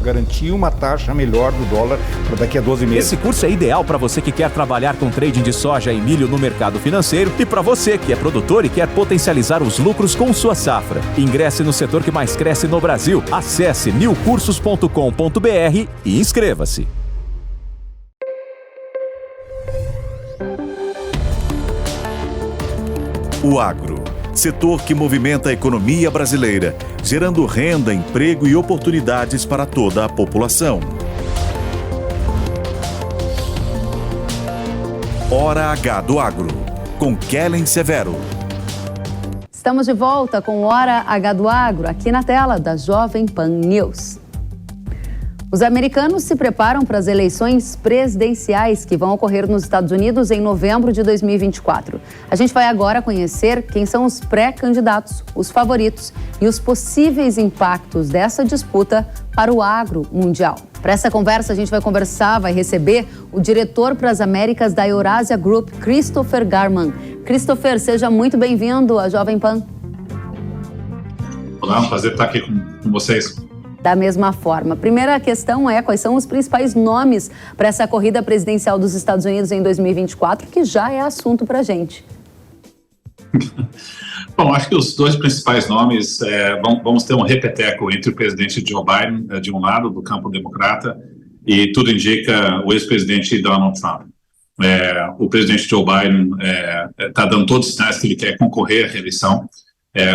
Garantir uma taxa melhor do dólar para daqui a 12 meses. Esse curso é ideal para você que quer trabalhar com trading de soja e milho no mercado financeiro e para você que é produtor e quer potencializar os lucros com sua safra. Ingresse no setor que mais cresce no Brasil. Acesse nilcursos.com.br e inscreva-se. O agro, setor que movimenta a economia brasileira, gerando renda, emprego e oportunidades para toda a população. Hora H do Agro, com Kellen Severo. Estamos de volta com Hora H do Agro, aqui na tela da Jovem Pan News. Os americanos se preparam para as eleições presidenciais que vão ocorrer nos Estados Unidos em novembro de 2024. A gente vai agora conhecer quem são os pré-candidatos, os favoritos e os possíveis impactos dessa disputa para o agro mundial. Para essa conversa, a gente vai receber o diretor para as Américas da Eurasia Group, Christopher Garman. Christopher, seja muito bem-vindo à Jovem Pan. Olá, é um prazer estar aqui com vocês. Da mesma forma. Primeira questão é quais são os principais nomes para essa corrida presidencial dos Estados Unidos em 2024, que já é assunto para a gente. Bom, acho que os dois principais nomes, vamos ter um repeteco entre o presidente Joe Biden, de um lado, do campo democrata, e tudo indica o ex-presidente Donald Trump. O presidente Joe Biden está dando todos os sinais que ele quer concorrer à reeleição.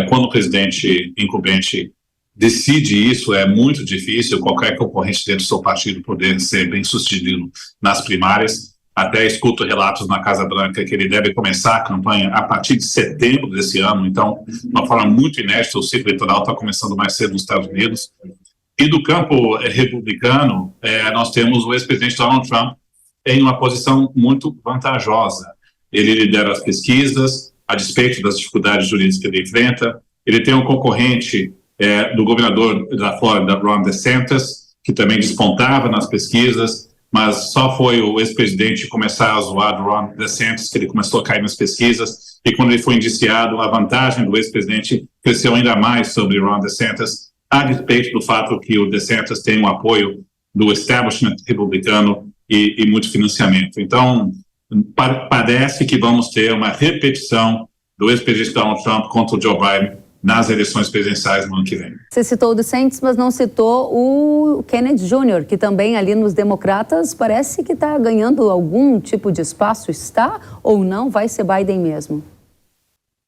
Quando o presidente incumbente decide isso, é muito difícil qualquer concorrente dentro do seu partido poder ser bem sucedido nas primárias. Até escuto relatos na Casa Branca que ele deve começar a campanha a partir de setembro desse ano. Então, de uma forma muito inédita, o ciclo eleitoral está começando mais cedo nos Estados Unidos. E do campo republicano, nós temos o ex-presidente Donald Trump em uma posição muito vantajosa. Ele lidera as pesquisas, a despeito das dificuldades jurídicas que ele enfrenta. Ele tem um concorrente do governador da Flórida, Ron DeSantis, que também despontava nas pesquisas, mas só foi o ex-presidente começar a zoar do Ron DeSantis que ele começou a cair nas pesquisas, e quando ele foi indiciado, a vantagem do ex-presidente cresceu ainda mais sobre Ron DeSantis, a despeito do fato que o DeSantis tem um apoio do establishment republicano e muito financiamento. Então, parece que vamos ter uma repetição do ex-presidente Donald Trump contra o Joe Biden nas eleições presidenciais no ano que vem. Você citou o DeSantis, mas não citou o Kennedy Jr., que também ali nos democratas parece que está ganhando algum tipo de espaço. Está ou não? Vai ser Biden mesmo?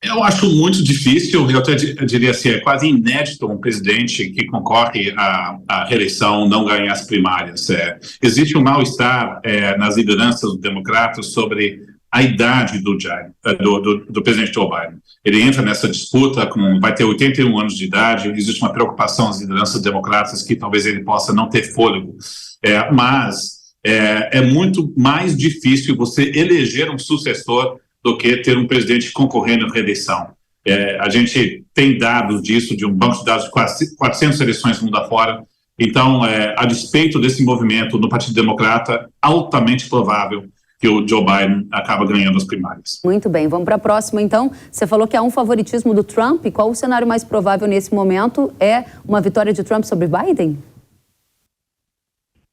Eu acho muito difícil, eu até diria assim, é quase inédito um presidente que concorre à reeleição não ganhar as primárias. Existe um mal-estar nas lideranças dos democratas sobre a idade do presidente Joe Biden. Ele entra nessa disputa, vai ter 81 anos de idade, existe uma preocupação nas lideranças democratas que talvez ele possa não ter fôlego, mas é muito mais difícil você eleger um sucessor do que ter um presidente concorrendo à reeleição. A gente tem dados disso, de um banco de dados de quase 400 eleições mundo afora. Então, a despeito desse movimento no Partido Democrata, altamente provável que o Joe Biden acaba ganhando as primárias. Muito bem, vamos para a próxima então. Você falou que há um favoritismo do Trump. Qual o cenário mais provável nesse momento? É uma vitória de Trump sobre Biden?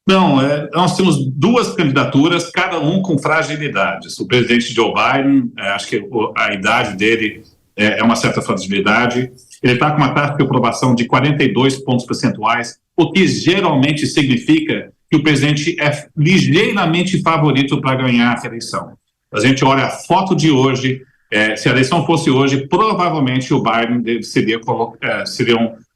Não, nós temos duas candidaturas, cada um com fragilidades. O presidente Joe Biden, acho que a idade dele é uma certa fragilidade. Ele está com uma taxa de aprovação de 42 pontos percentuais, o que geralmente significa que o presidente é ligeiramente favorito para ganhar a eleição. A gente olha a foto de hoje, se a eleição fosse hoje, provavelmente o Biden seria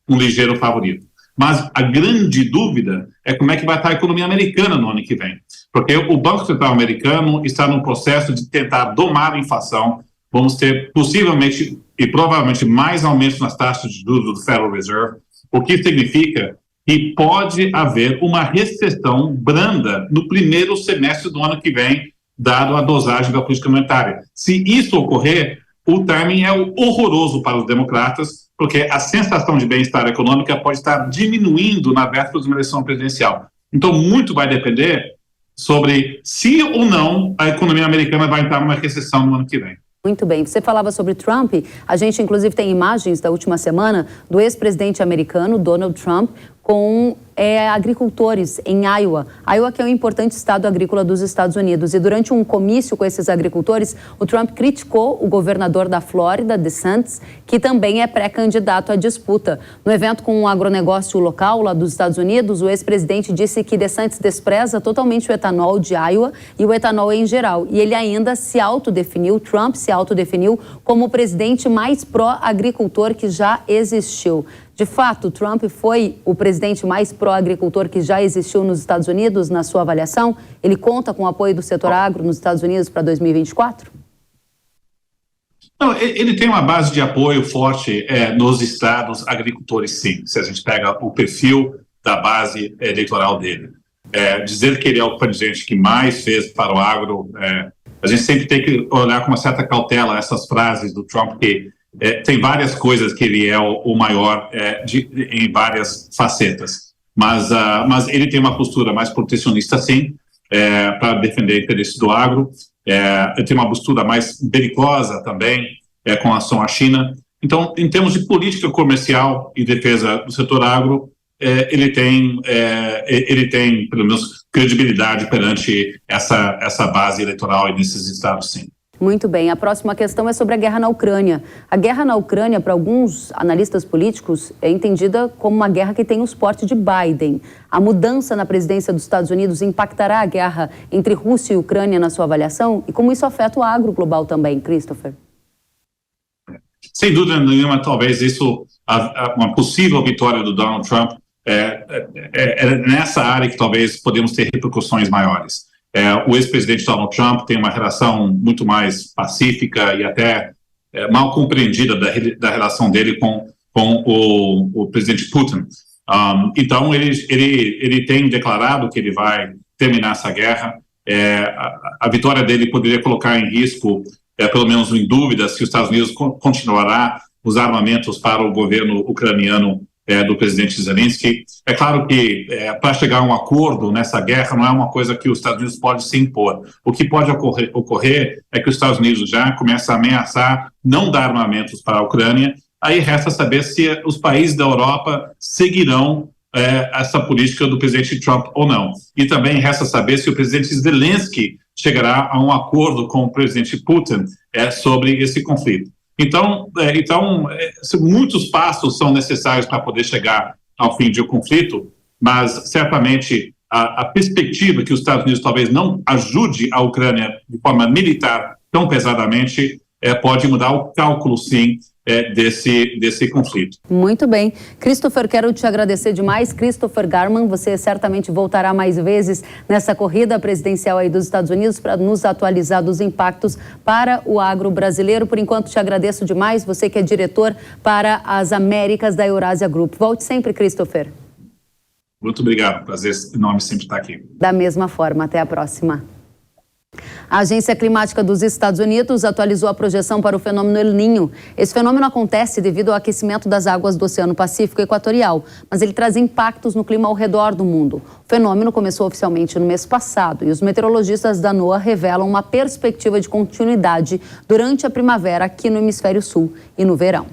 um ligeiro favorito. Mas a grande dúvida é como é que vai estar a economia americana no ano que vem. Porque o Banco Central americano está no processo de tentar domar a inflação. Vamos ter possivelmente e provavelmente mais aumentos nas taxas de juros do Federal Reserve, o que significa que pode haver uma recessão branda no primeiro semestre do ano que vem, dado a dosagem da política monetária. Se isso ocorrer, o timing é horroroso para os democratas, porque a sensação de bem-estar econômica pode estar diminuindo na véspera de uma eleição presidencial. Então, muito vai depender sobre se ou não a economia americana vai entrar numa recessão no ano que vem. Muito bem. Você falava sobre Trump. A gente, inclusive, tem imagens da última semana do ex-presidente americano, Donald Trump, com agricultores em Iowa. Iowa, que é um importante estado agrícola dos Estados Unidos. E durante um comício com esses agricultores, o Trump criticou o governador da Flórida, DeSantis, que também é pré-candidato à disputa. No evento com um agronegócio local lá dos Estados Unidos, o ex-presidente disse que DeSantis despreza totalmente o etanol de Iowa e o etanol em geral. E ele ainda Trump se autodefiniu como o presidente mais pró-agricultor que já existiu. De fato, Trump foi o presidente mais pró-agricultor que já existiu nos Estados Unidos, na sua avaliação? Ele conta com o apoio do setor agro nos Estados Unidos para 2024? Não, ele tem uma base de apoio forte nos estados agricultores, sim, se a gente pega o perfil da base eleitoral dele. Dizer que ele é o presidente que mais fez para o agro, a gente sempre tem que olhar com uma certa cautela essas frases do Trump, que tem várias coisas que ele é o maior em várias facetas, mas ele tem uma postura mais protecionista, sim, para defender o interesse do agro. Ele tem uma postura mais belicosa também, com relação à China. Então, em termos de política comercial e defesa do setor agro, ele tem, pelo menos, credibilidade perante essa base eleitoral e nesses estados, sim. Muito bem. A próxima questão é sobre a guerra na Ucrânia. A guerra na Ucrânia, para alguns analistas políticos, é entendida como uma guerra que tem o suporte de Biden. A mudança na presidência dos Estados Unidos impactará a guerra entre Rússia e Ucrânia na sua avaliação? E como isso afeta o agro global também, Christopher? Sem dúvida nenhuma, talvez uma possível vitória do Donald Trump é nessa área que talvez podemos ter repercussões maiores. O ex-presidente Donald Trump tem uma relação muito mais pacífica e até mal compreendida da relação dele com o presidente Putin. Então, ele tem declarado que ele vai terminar essa guerra. A vitória dele poderia colocar em risco, pelo menos em dúvida, se os Estados Unidos continuará os armamentos para o governo ucraniano do presidente Zelensky. É claro que para chegar a um acordo nessa guerra não é uma coisa que os Estados Unidos pode se impor. O que pode ocorrer é que os Estados Unidos já começam a ameaçar não dar armamentos para a Ucrânia. Aí resta saber se os países da Europa seguirão essa política do presidente Trump ou não. E também resta saber se o presidente Zelensky chegará a um acordo com o presidente Putin sobre esse conflito. Então, muitos passos são necessários para poder chegar ao fim de um conflito, mas certamente a perspectiva que os Estados Unidos talvez não ajude a Ucrânia de forma militar tão pesadamente pode mudar o cálculo, sim, desse conflito. Muito bem. Christopher, quero te agradecer demais. Christopher Garman, você certamente voltará mais vezes nessa corrida presidencial aí dos Estados Unidos para nos atualizar dos impactos para o agro brasileiro. Por enquanto, te agradeço demais. Você que é diretor para as Américas da Eurasia Group. Volte sempre, Christopher. Muito obrigado. Prazer enorme sempre estar aqui. Da mesma forma. Até a próxima. A Agência Climática dos Estados Unidos atualizou a projeção para o fenômeno El Niño. Esse fenômeno acontece devido ao aquecimento das águas do Oceano Pacífico Equatorial, mas ele traz impactos no clima ao redor do mundo. O fenômeno começou oficialmente no mês passado e os meteorologistas da NOAA revelam uma perspectiva de continuidade durante a primavera aqui no Hemisfério Sul e no verão.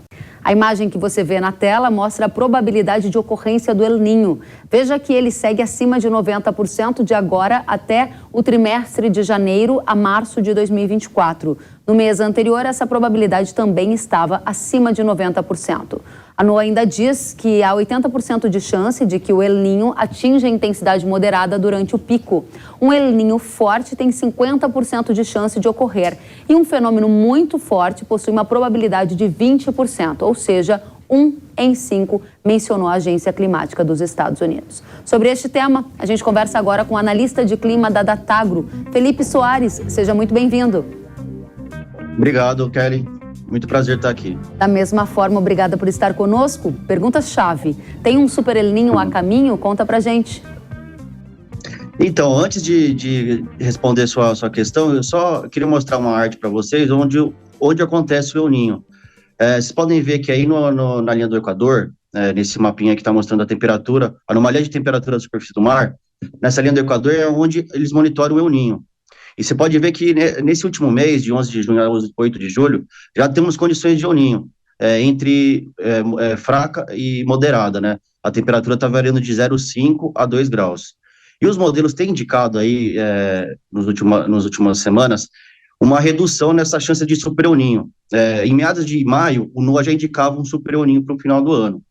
A imagem que você vê na tela mostra a probabilidade de ocorrência do El Niño. Veja que ele segue acima de 90% de agora até o trimestre de janeiro a março de 2024. No mês anterior, essa probabilidade também estava acima de 90%. A NOAA ainda diz que há 80% de chance de que o El Niño atinja a intensidade moderada durante o pico. Um El Niño forte tem 50% de chance de ocorrer e um fenômeno muito forte possui uma probabilidade de 20%, ou seja, 1 em 5, mencionou a Agência Climática dos Estados Unidos. Sobre este tema, a gente conversa agora com o analista de clima da Datagro, Felipe Soares. Seja muito bem-vindo. Obrigado, Kelly. Muito prazer estar aqui. Da mesma forma, obrigada por estar conosco. Pergunta-chave: tem um super El Niño a caminho? Conta pra gente. Então, antes de responder sua questão, eu só queria mostrar uma arte para vocês onde acontece o El Niño. Vocês podem ver que aí na linha do Equador, nesse mapinha que está mostrando a temperatura, a anomalia de temperatura da superfície do mar, nessa linha do Equador é onde eles monitoram o El Niño. E você pode ver que nesse último mês, de 11 de junho a 8 de julho, já temos condições de El Niño, entre fraca e moderada, né? A temperatura está variando de 0,5 a 2 graus. E os modelos têm indicado aí, nas últimas semanas, uma redução nessa chance de super El Niño. Em meados de maio, o NOAA já indicava um super El Niño para o final do ano.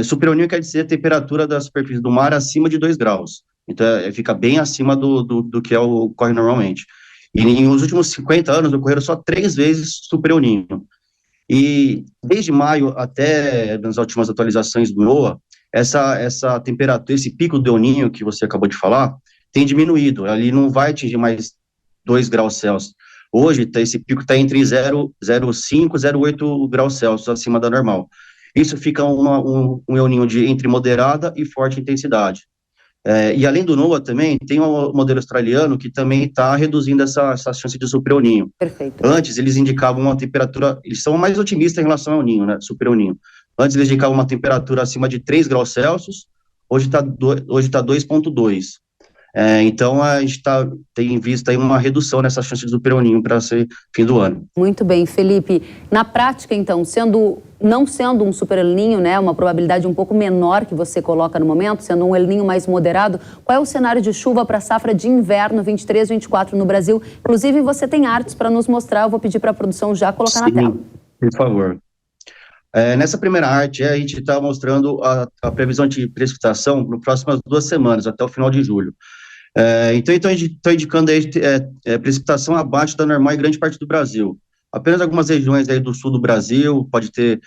Super El Niño quer dizer a temperatura da superfície do mar acima de 2 graus. Então, fica bem acima do que ocorre normalmente. E nos últimos 50 anos, ocorreram só 3 vezes super El Niño. E desde maio até nas últimas atualizações do NOAA, essa temperatura, esse pico do El Niño que você acabou de falar, tem diminuído. Ali não vai atingir mais 2 graus Celsius. Hoje, esse pico está entre 0,5 e 0,8 graus Celsius acima da normal. Isso fica um El Niño entre moderada e forte intensidade. E além do NOAA também, tem um modelo australiano que também está reduzindo essa chance de super El Niño. Perfeito. Antes, eles indicavam uma temperatura, eles são mais otimistas em relação ao El Niño, né, super El Niño. Antes, eles indicavam uma temperatura acima de 3 graus Celsius, hoje está 2,2. Então, a gente tem visto aí uma redução nessa chance de super El Niño para ser fim do ano. Muito bem, Felipe. Na prática, então, não sendo um super El Niño, né, uma probabilidade um pouco menor que você coloca no momento, sendo um El Niño mais moderado, qual é o cenário de chuva para a safra de inverno 23-24 no Brasil? Inclusive, você tem artes para nos mostrar, eu vou pedir para a produção já colocar na tela. Por favor. Nessa primeira arte, a gente está mostrando a previsão de precipitação nas próximas 2 semanas, até o final de julho. Então a gente está indicando aí precipitação abaixo da normal em grande parte do Brasil. Apenas algumas regiões aí do sul do Brasil pode ter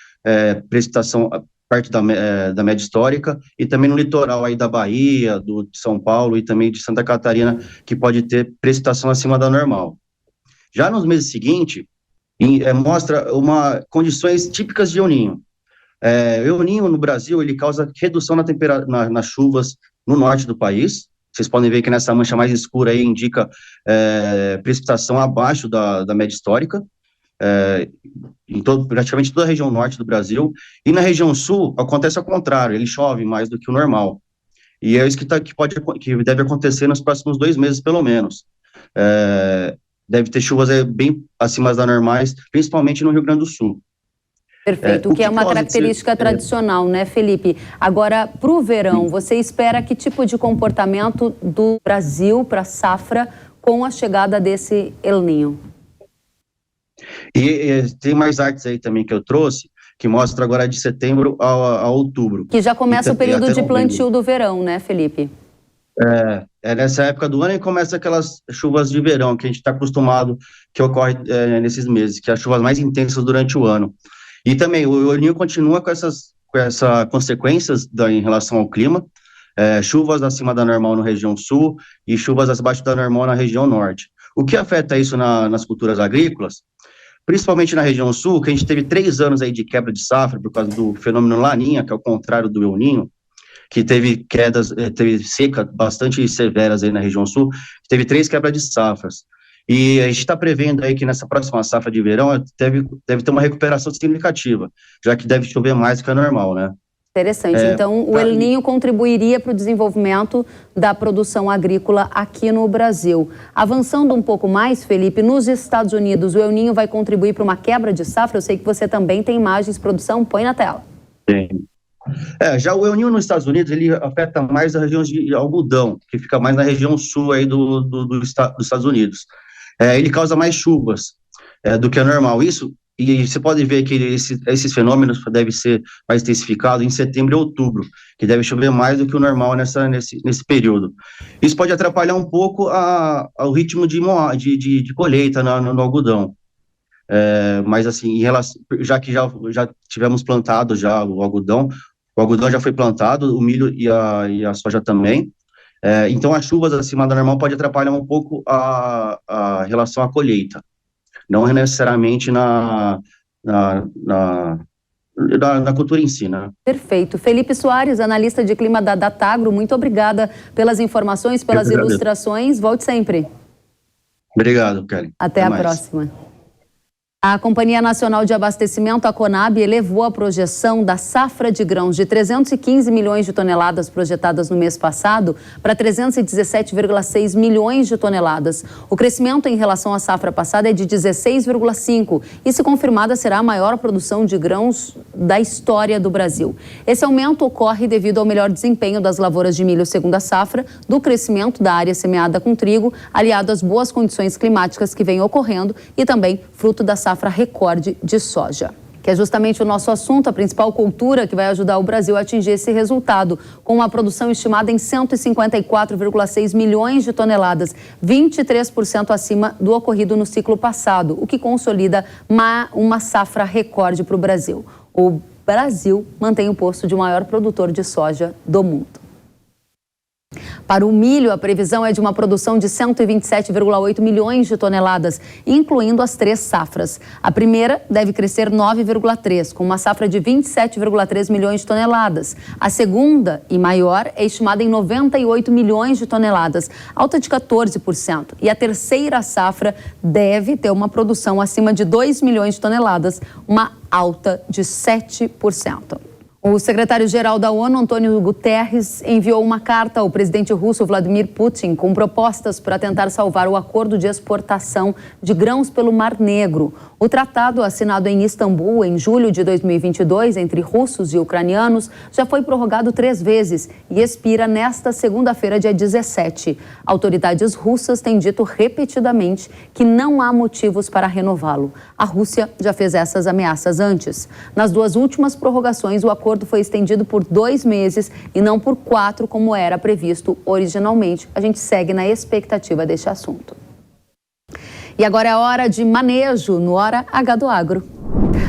precipitação perto da média histórica, e também no litoral aí da Bahia, de São Paulo e também de Santa Catarina, que pode ter precipitação acima da normal. Já nos meses seguintes, mostra condições típicas de El Niño. El Niño no Brasil, ele causa redução nas chuvas no norte do país. Vocês podem ver que nessa mancha mais escura aí indica precipitação abaixo da média histórica, em praticamente toda a região norte do Brasil. E na região sul, acontece ao contrário, ele chove mais do que o normal. E é isso que deve acontecer nos próximos 2 meses, pelo menos. Deve ter chuvas bem acima das normais, principalmente no Rio Grande do Sul. Perfeito, o que é uma característica tradicional, né, Felipe? Agora, para o verão, você espera que tipo de comportamento do Brasil para a safra com a chegada desse El Niño? E tem mais artes aí também que eu trouxe, que mostra agora de setembro a outubro. Que já começa o período de plantio do verão, né, Felipe? Nessa época do ano e começa aquelas chuvas de verão que a gente está acostumado, que ocorre nesses meses, que é as chuvas mais intensas durante o ano. E também o El Niño continua com essas consequências em relação ao clima, chuvas acima da normal na região sul e chuvas abaixo da normal na região norte. O que afeta isso nas culturas agrícolas? Principalmente na região sul, que a gente teve 3 anos aí de quebra de safra por causa do fenômeno Laninha, que é o contrário do El Niño, que teve teve seca bastante severas aí na região sul, teve 3 quebras de safras. E a gente está prevendo aí que nessa próxima safra de verão deve ter uma recuperação significativa, já que deve chover mais que a normal, né? Interessante. Então, o El Niño contribuiria para o desenvolvimento da produção agrícola aqui no Brasil. Avançando um pouco mais, Felipe, nos Estados Unidos, o El Niño vai contribuir para uma quebra de safra? Eu sei que você também tem imagens, produção, põe na tela. Tem. Já o El Niño nos Estados Unidos, ele afeta mais a região de algodão, que fica mais na região sul aí dos Estados Unidos. Ele causa mais chuvas do que a normal. Isso e você pode ver que esses fenômenos devem ser mais intensificados em setembro e outubro, que deve chover mais do que o normal nesse período. Isso pode atrapalhar um pouco o ritmo de colheita no algodão. Mas assim, já que já tivemos plantado já o algodão já foi plantado, o milho e a soja também. Então, as chuvas acima da normal pode atrapalhar um pouco a relação à colheita. Não necessariamente na cultura em si, né? Perfeito. Felipe Soares, analista de clima da Datagro, muito obrigada pelas informações, pelas ilustrações. Volte sempre. Obrigado, Kelly. Até a próxima. A Companhia Nacional de Abastecimento, a Conab, elevou a projeção da safra de grãos de 315 milhões de toneladas projetadas no mês passado para 317,6 milhões de toneladas. O crescimento em relação à safra passada é de 16,5% e, se confirmada, será a maior produção de grãos da história do Brasil. Esse aumento ocorre devido ao melhor desempenho das lavouras de milho segunda safra, do crescimento da área semeada com trigo, aliado às boas condições climáticas que vêm ocorrendo e também fruto da safra recorde de soja, que é justamente o nosso assunto, a principal cultura que vai ajudar o Brasil a atingir esse resultado, com uma produção estimada em 154,6 milhões de toneladas, 23% acima do ocorrido no ciclo passado, o que consolida uma safra recorde para o Brasil. O Brasil mantém o posto de maior produtor de soja do mundo. Para o milho, a previsão é de uma produção de 127,8 milhões de toneladas, incluindo as 3 safras. A primeira deve crescer 9,3, com uma safra de 27,3 milhões de toneladas. A segunda, e maior, é estimada em 98 milhões de toneladas, alta de 14%. E a terceira safra deve ter uma produção acima de 2 milhões de toneladas, uma alta de 7%. O secretário-geral da ONU, Antônio Guterres, enviou uma carta ao presidente russo Vladimir Putin com propostas para tentar salvar o acordo de exportação de grãos pelo Mar Negro. O tratado, assinado em Istambul em julho de 2022 entre russos e ucranianos, já foi prorrogado 3 vezes e expira nesta segunda-feira, dia 17. Autoridades russas têm dito repetidamente que não há motivos para renová-lo. A Rússia já fez essas ameaças antes. Nas 2 últimas prorrogações, o acordo foi estendido por 2 meses e não por 4, como era previsto originalmente. A gente segue na expectativa deste assunto. E agora é a hora de manejo no Hora H do Agro.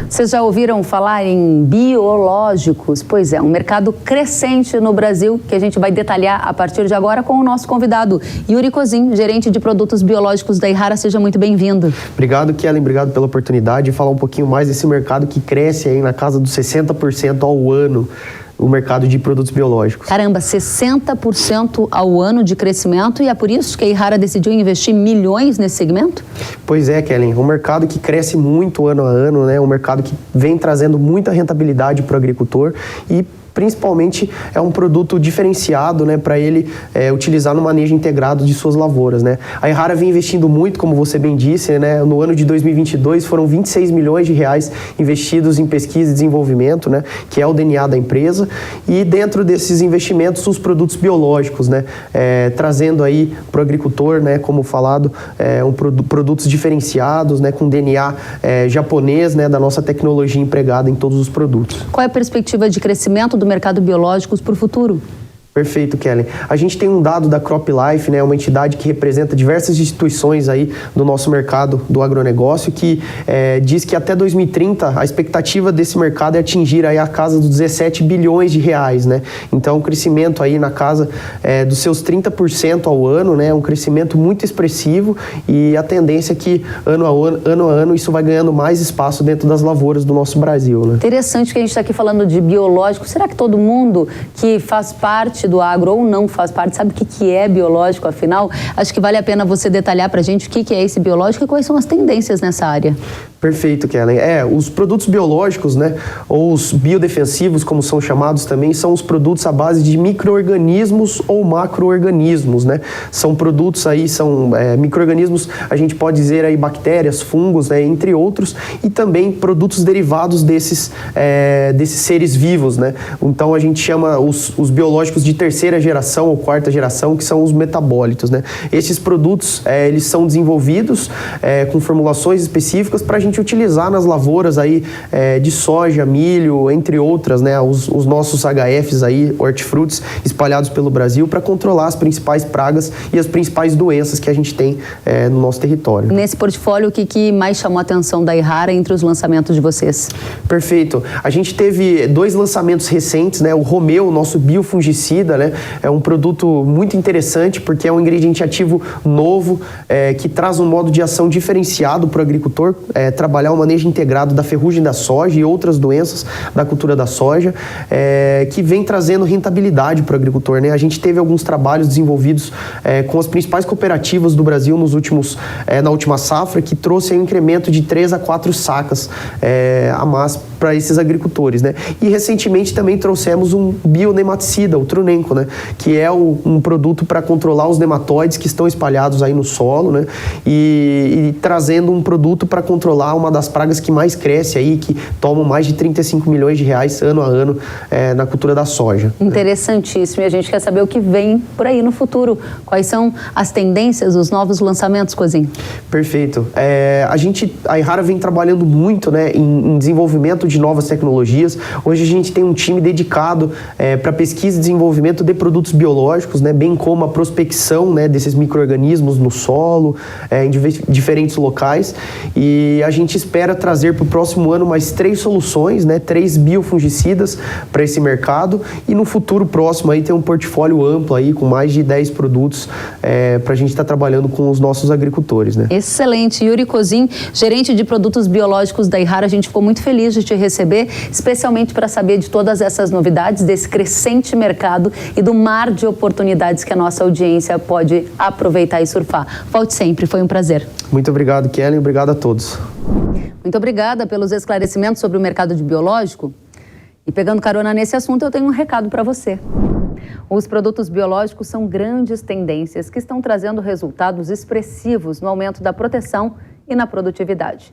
Vocês já ouviram falar em biológicos? Pois é, um mercado crescente no Brasil que a gente vai detalhar a partir de agora com o nosso convidado, Yuri Cozin, gerente de produtos biológicos da Yara. Seja muito bem-vindo. Obrigado, Kellen. Obrigado pela oportunidade de falar um pouquinho mais desse mercado que cresce aí na casa dos 60% ao ano. O mercado de produtos biológicos. Caramba, 60% ao ano de crescimento, e é por isso que a Yara decidiu investir milhões nesse segmento? Pois é, Kellen, um mercado que cresce muito ano a ano, né? Um mercado que vem trazendo muita rentabilidade para o agricultor e principalmente é um produto diferenciado, né, para ele utilizar no manejo integrado de suas lavouras, né. A Yara vem investindo muito, como você bem disse, né, no ano de 2022 foram 26 milhões de reais investidos em pesquisa e desenvolvimento, né, que é o DNA da empresa, e dentro desses investimentos os produtos biológicos, né, trazendo aí para o agricultor, né, como falado, produtos diferenciados, né, com DNA japonês, né, da nossa tecnologia empregada em todos os produtos. Qual é a perspectiva de crescimento do mercado biológicos para o futuro? Perfeito, Kelly. A gente tem um dado da CropLife, né, uma entidade que representa diversas instituições aí do nosso mercado do agronegócio, que diz que até 2030 a expectativa desse mercado é atingir aí a casa dos 17 bilhões de reais, né? Então, um crescimento aí na casa dos seus 30% ao ano, né? Um crescimento muito expressivo, e a tendência é que ano a ano isso vai ganhando mais espaço dentro das lavouras do nosso Brasil, né? Interessante que a gente está aqui falando de biológico. Será que todo mundo que faz parte do agro ou não faz parte sabe o que é biológico, afinal? Acho que vale a pena você detalhar para a gente o que é esse biológico e quais são as tendências nessa área. Perfeito, Kellen. Os produtos biológicos, né, ou os biodefensivos, como são chamados também, são os produtos à base de micro-organismos ou macro-organismos, né? São produtos aí, são micro-organismos, a gente pode dizer aí bactérias, fungos, né, entre outros, e também produtos derivados desses seres vivos, né? Então a gente chama os biológicos de terceira geração ou quarta geração, que são os metabólitos, né? Esses produtos, eles são desenvolvidos com formulações específicas para a gente gente utilizar nas lavouras aí de soja, milho, entre outras, né, os nossos HFs aí, hortifrutis, espalhados pelo Brasil, para controlar as principais pragas e as principais doenças que a gente tem no nosso território. Nesse portfólio, o que mais chamou a atenção da Yara entre os lançamentos de vocês? Perfeito. A gente teve 2 lançamentos recentes, né? O Romeu, nosso biofungicida, né? É um produto muito interessante porque é um ingrediente ativo novo que traz um modo de ação diferenciado para o agricultor trabalhar o manejo integrado da ferrugem da soja e outras doenças da cultura da soja, que vem trazendo rentabilidade para o agricultor, né? A gente teve alguns trabalhos desenvolvidos com as principais cooperativas do Brasil na última safra, que trouxe um incremento de 3 a 4 sacas a mais para esses agricultores, né? E recentemente também trouxemos um bionematicida, o Trunenco, né? Que é um produto para controlar os nematóides que estão espalhados aí no solo, né? E trazendo um produto para controlar uma das pragas que mais cresce aí, que tomam mais de 35 milhões de reais ano a ano na cultura da soja. Interessantíssimo. E a gente quer saber o que vem por aí no futuro. Quais são as tendências, os novos lançamentos, Cozin? Perfeito. A Yara vem trabalhando muito, né, em desenvolvimento de novas tecnologias. Hoje a gente tem um time dedicado para pesquisa e desenvolvimento de produtos biológicos, né, bem como a prospecção, né, desses micro-organismos no solo, em diferentes locais. E a gente espera trazer para o próximo ano mais 3 soluções, né, 3 biofungicidas para esse mercado. E no futuro próximo aí tem um portfólio amplo aí com mais de 10 produtos para a gente estar trabalhando com os nossos agricultores, né? Excelente. Yuri Cozin, gerente de produtos biológicos da Yara, a gente ficou muito feliz de te receber, especialmente para saber de todas essas novidades, desse crescente mercado e do mar de oportunidades que a nossa audiência pode aproveitar e surfar. Volte sempre, foi um prazer. Muito obrigado, Kellen, obrigado a todos. Muito obrigada pelos esclarecimentos sobre o mercado de biológico. E pegando carona nesse assunto, eu tenho um recado para você. Os produtos biológicos são grandes tendências que estão trazendo resultados expressivos no aumento da proteção e na produtividade.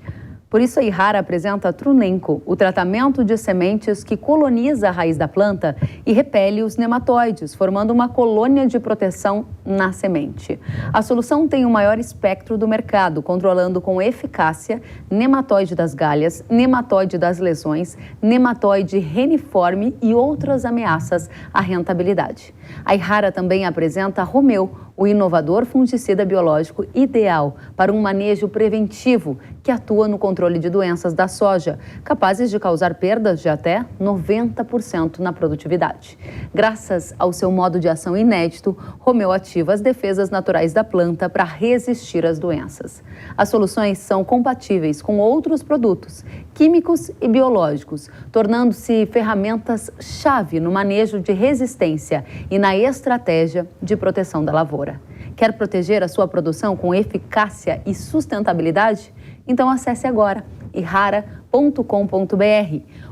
Por isso, a Yara apresenta Trunenco, o tratamento de sementes que coloniza a raiz da planta e repele os nematóides, formando uma colônia de proteção na semente. A solução tem o maior espectro do mercado, controlando com eficácia nematóide das galhas, nematóide das lesões, nematóide reniforme e outras ameaças à rentabilidade. A Yara também apresenta Romeu, o inovador fungicida biológico ideal para um manejo preventivo que atua no controle de doenças da soja, capazes de causar perdas de até 90% na produtividade. Graças ao seu modo de ação inédito, Romeu ativa as defesas naturais da planta para resistir às doenças. As soluções são compatíveis com outros produtos, químicos e biológicos, tornando-se ferramentas-chave no manejo de resistência e na estratégia de proteção da lavoura. Quer proteger a sua produção com eficácia e sustentabilidade? Então acesse agora yara.com.br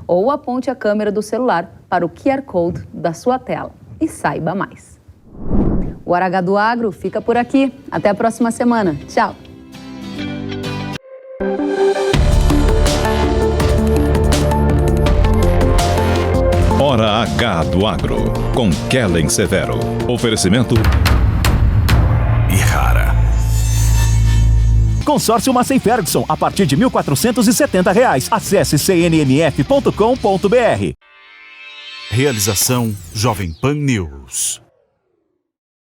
ou aponte a câmera do celular para o QR Code da sua tela e saiba mais. O Hora H do Agro fica por aqui. Até a próxima semana. Tchau! Hora H do Agro, com Kellen Severo. Oferecimento Yara. Consórcio Massey Ferguson, a partir de R$ 1.470. Acesse cnmf.com.br. Realização Jovem Pan News.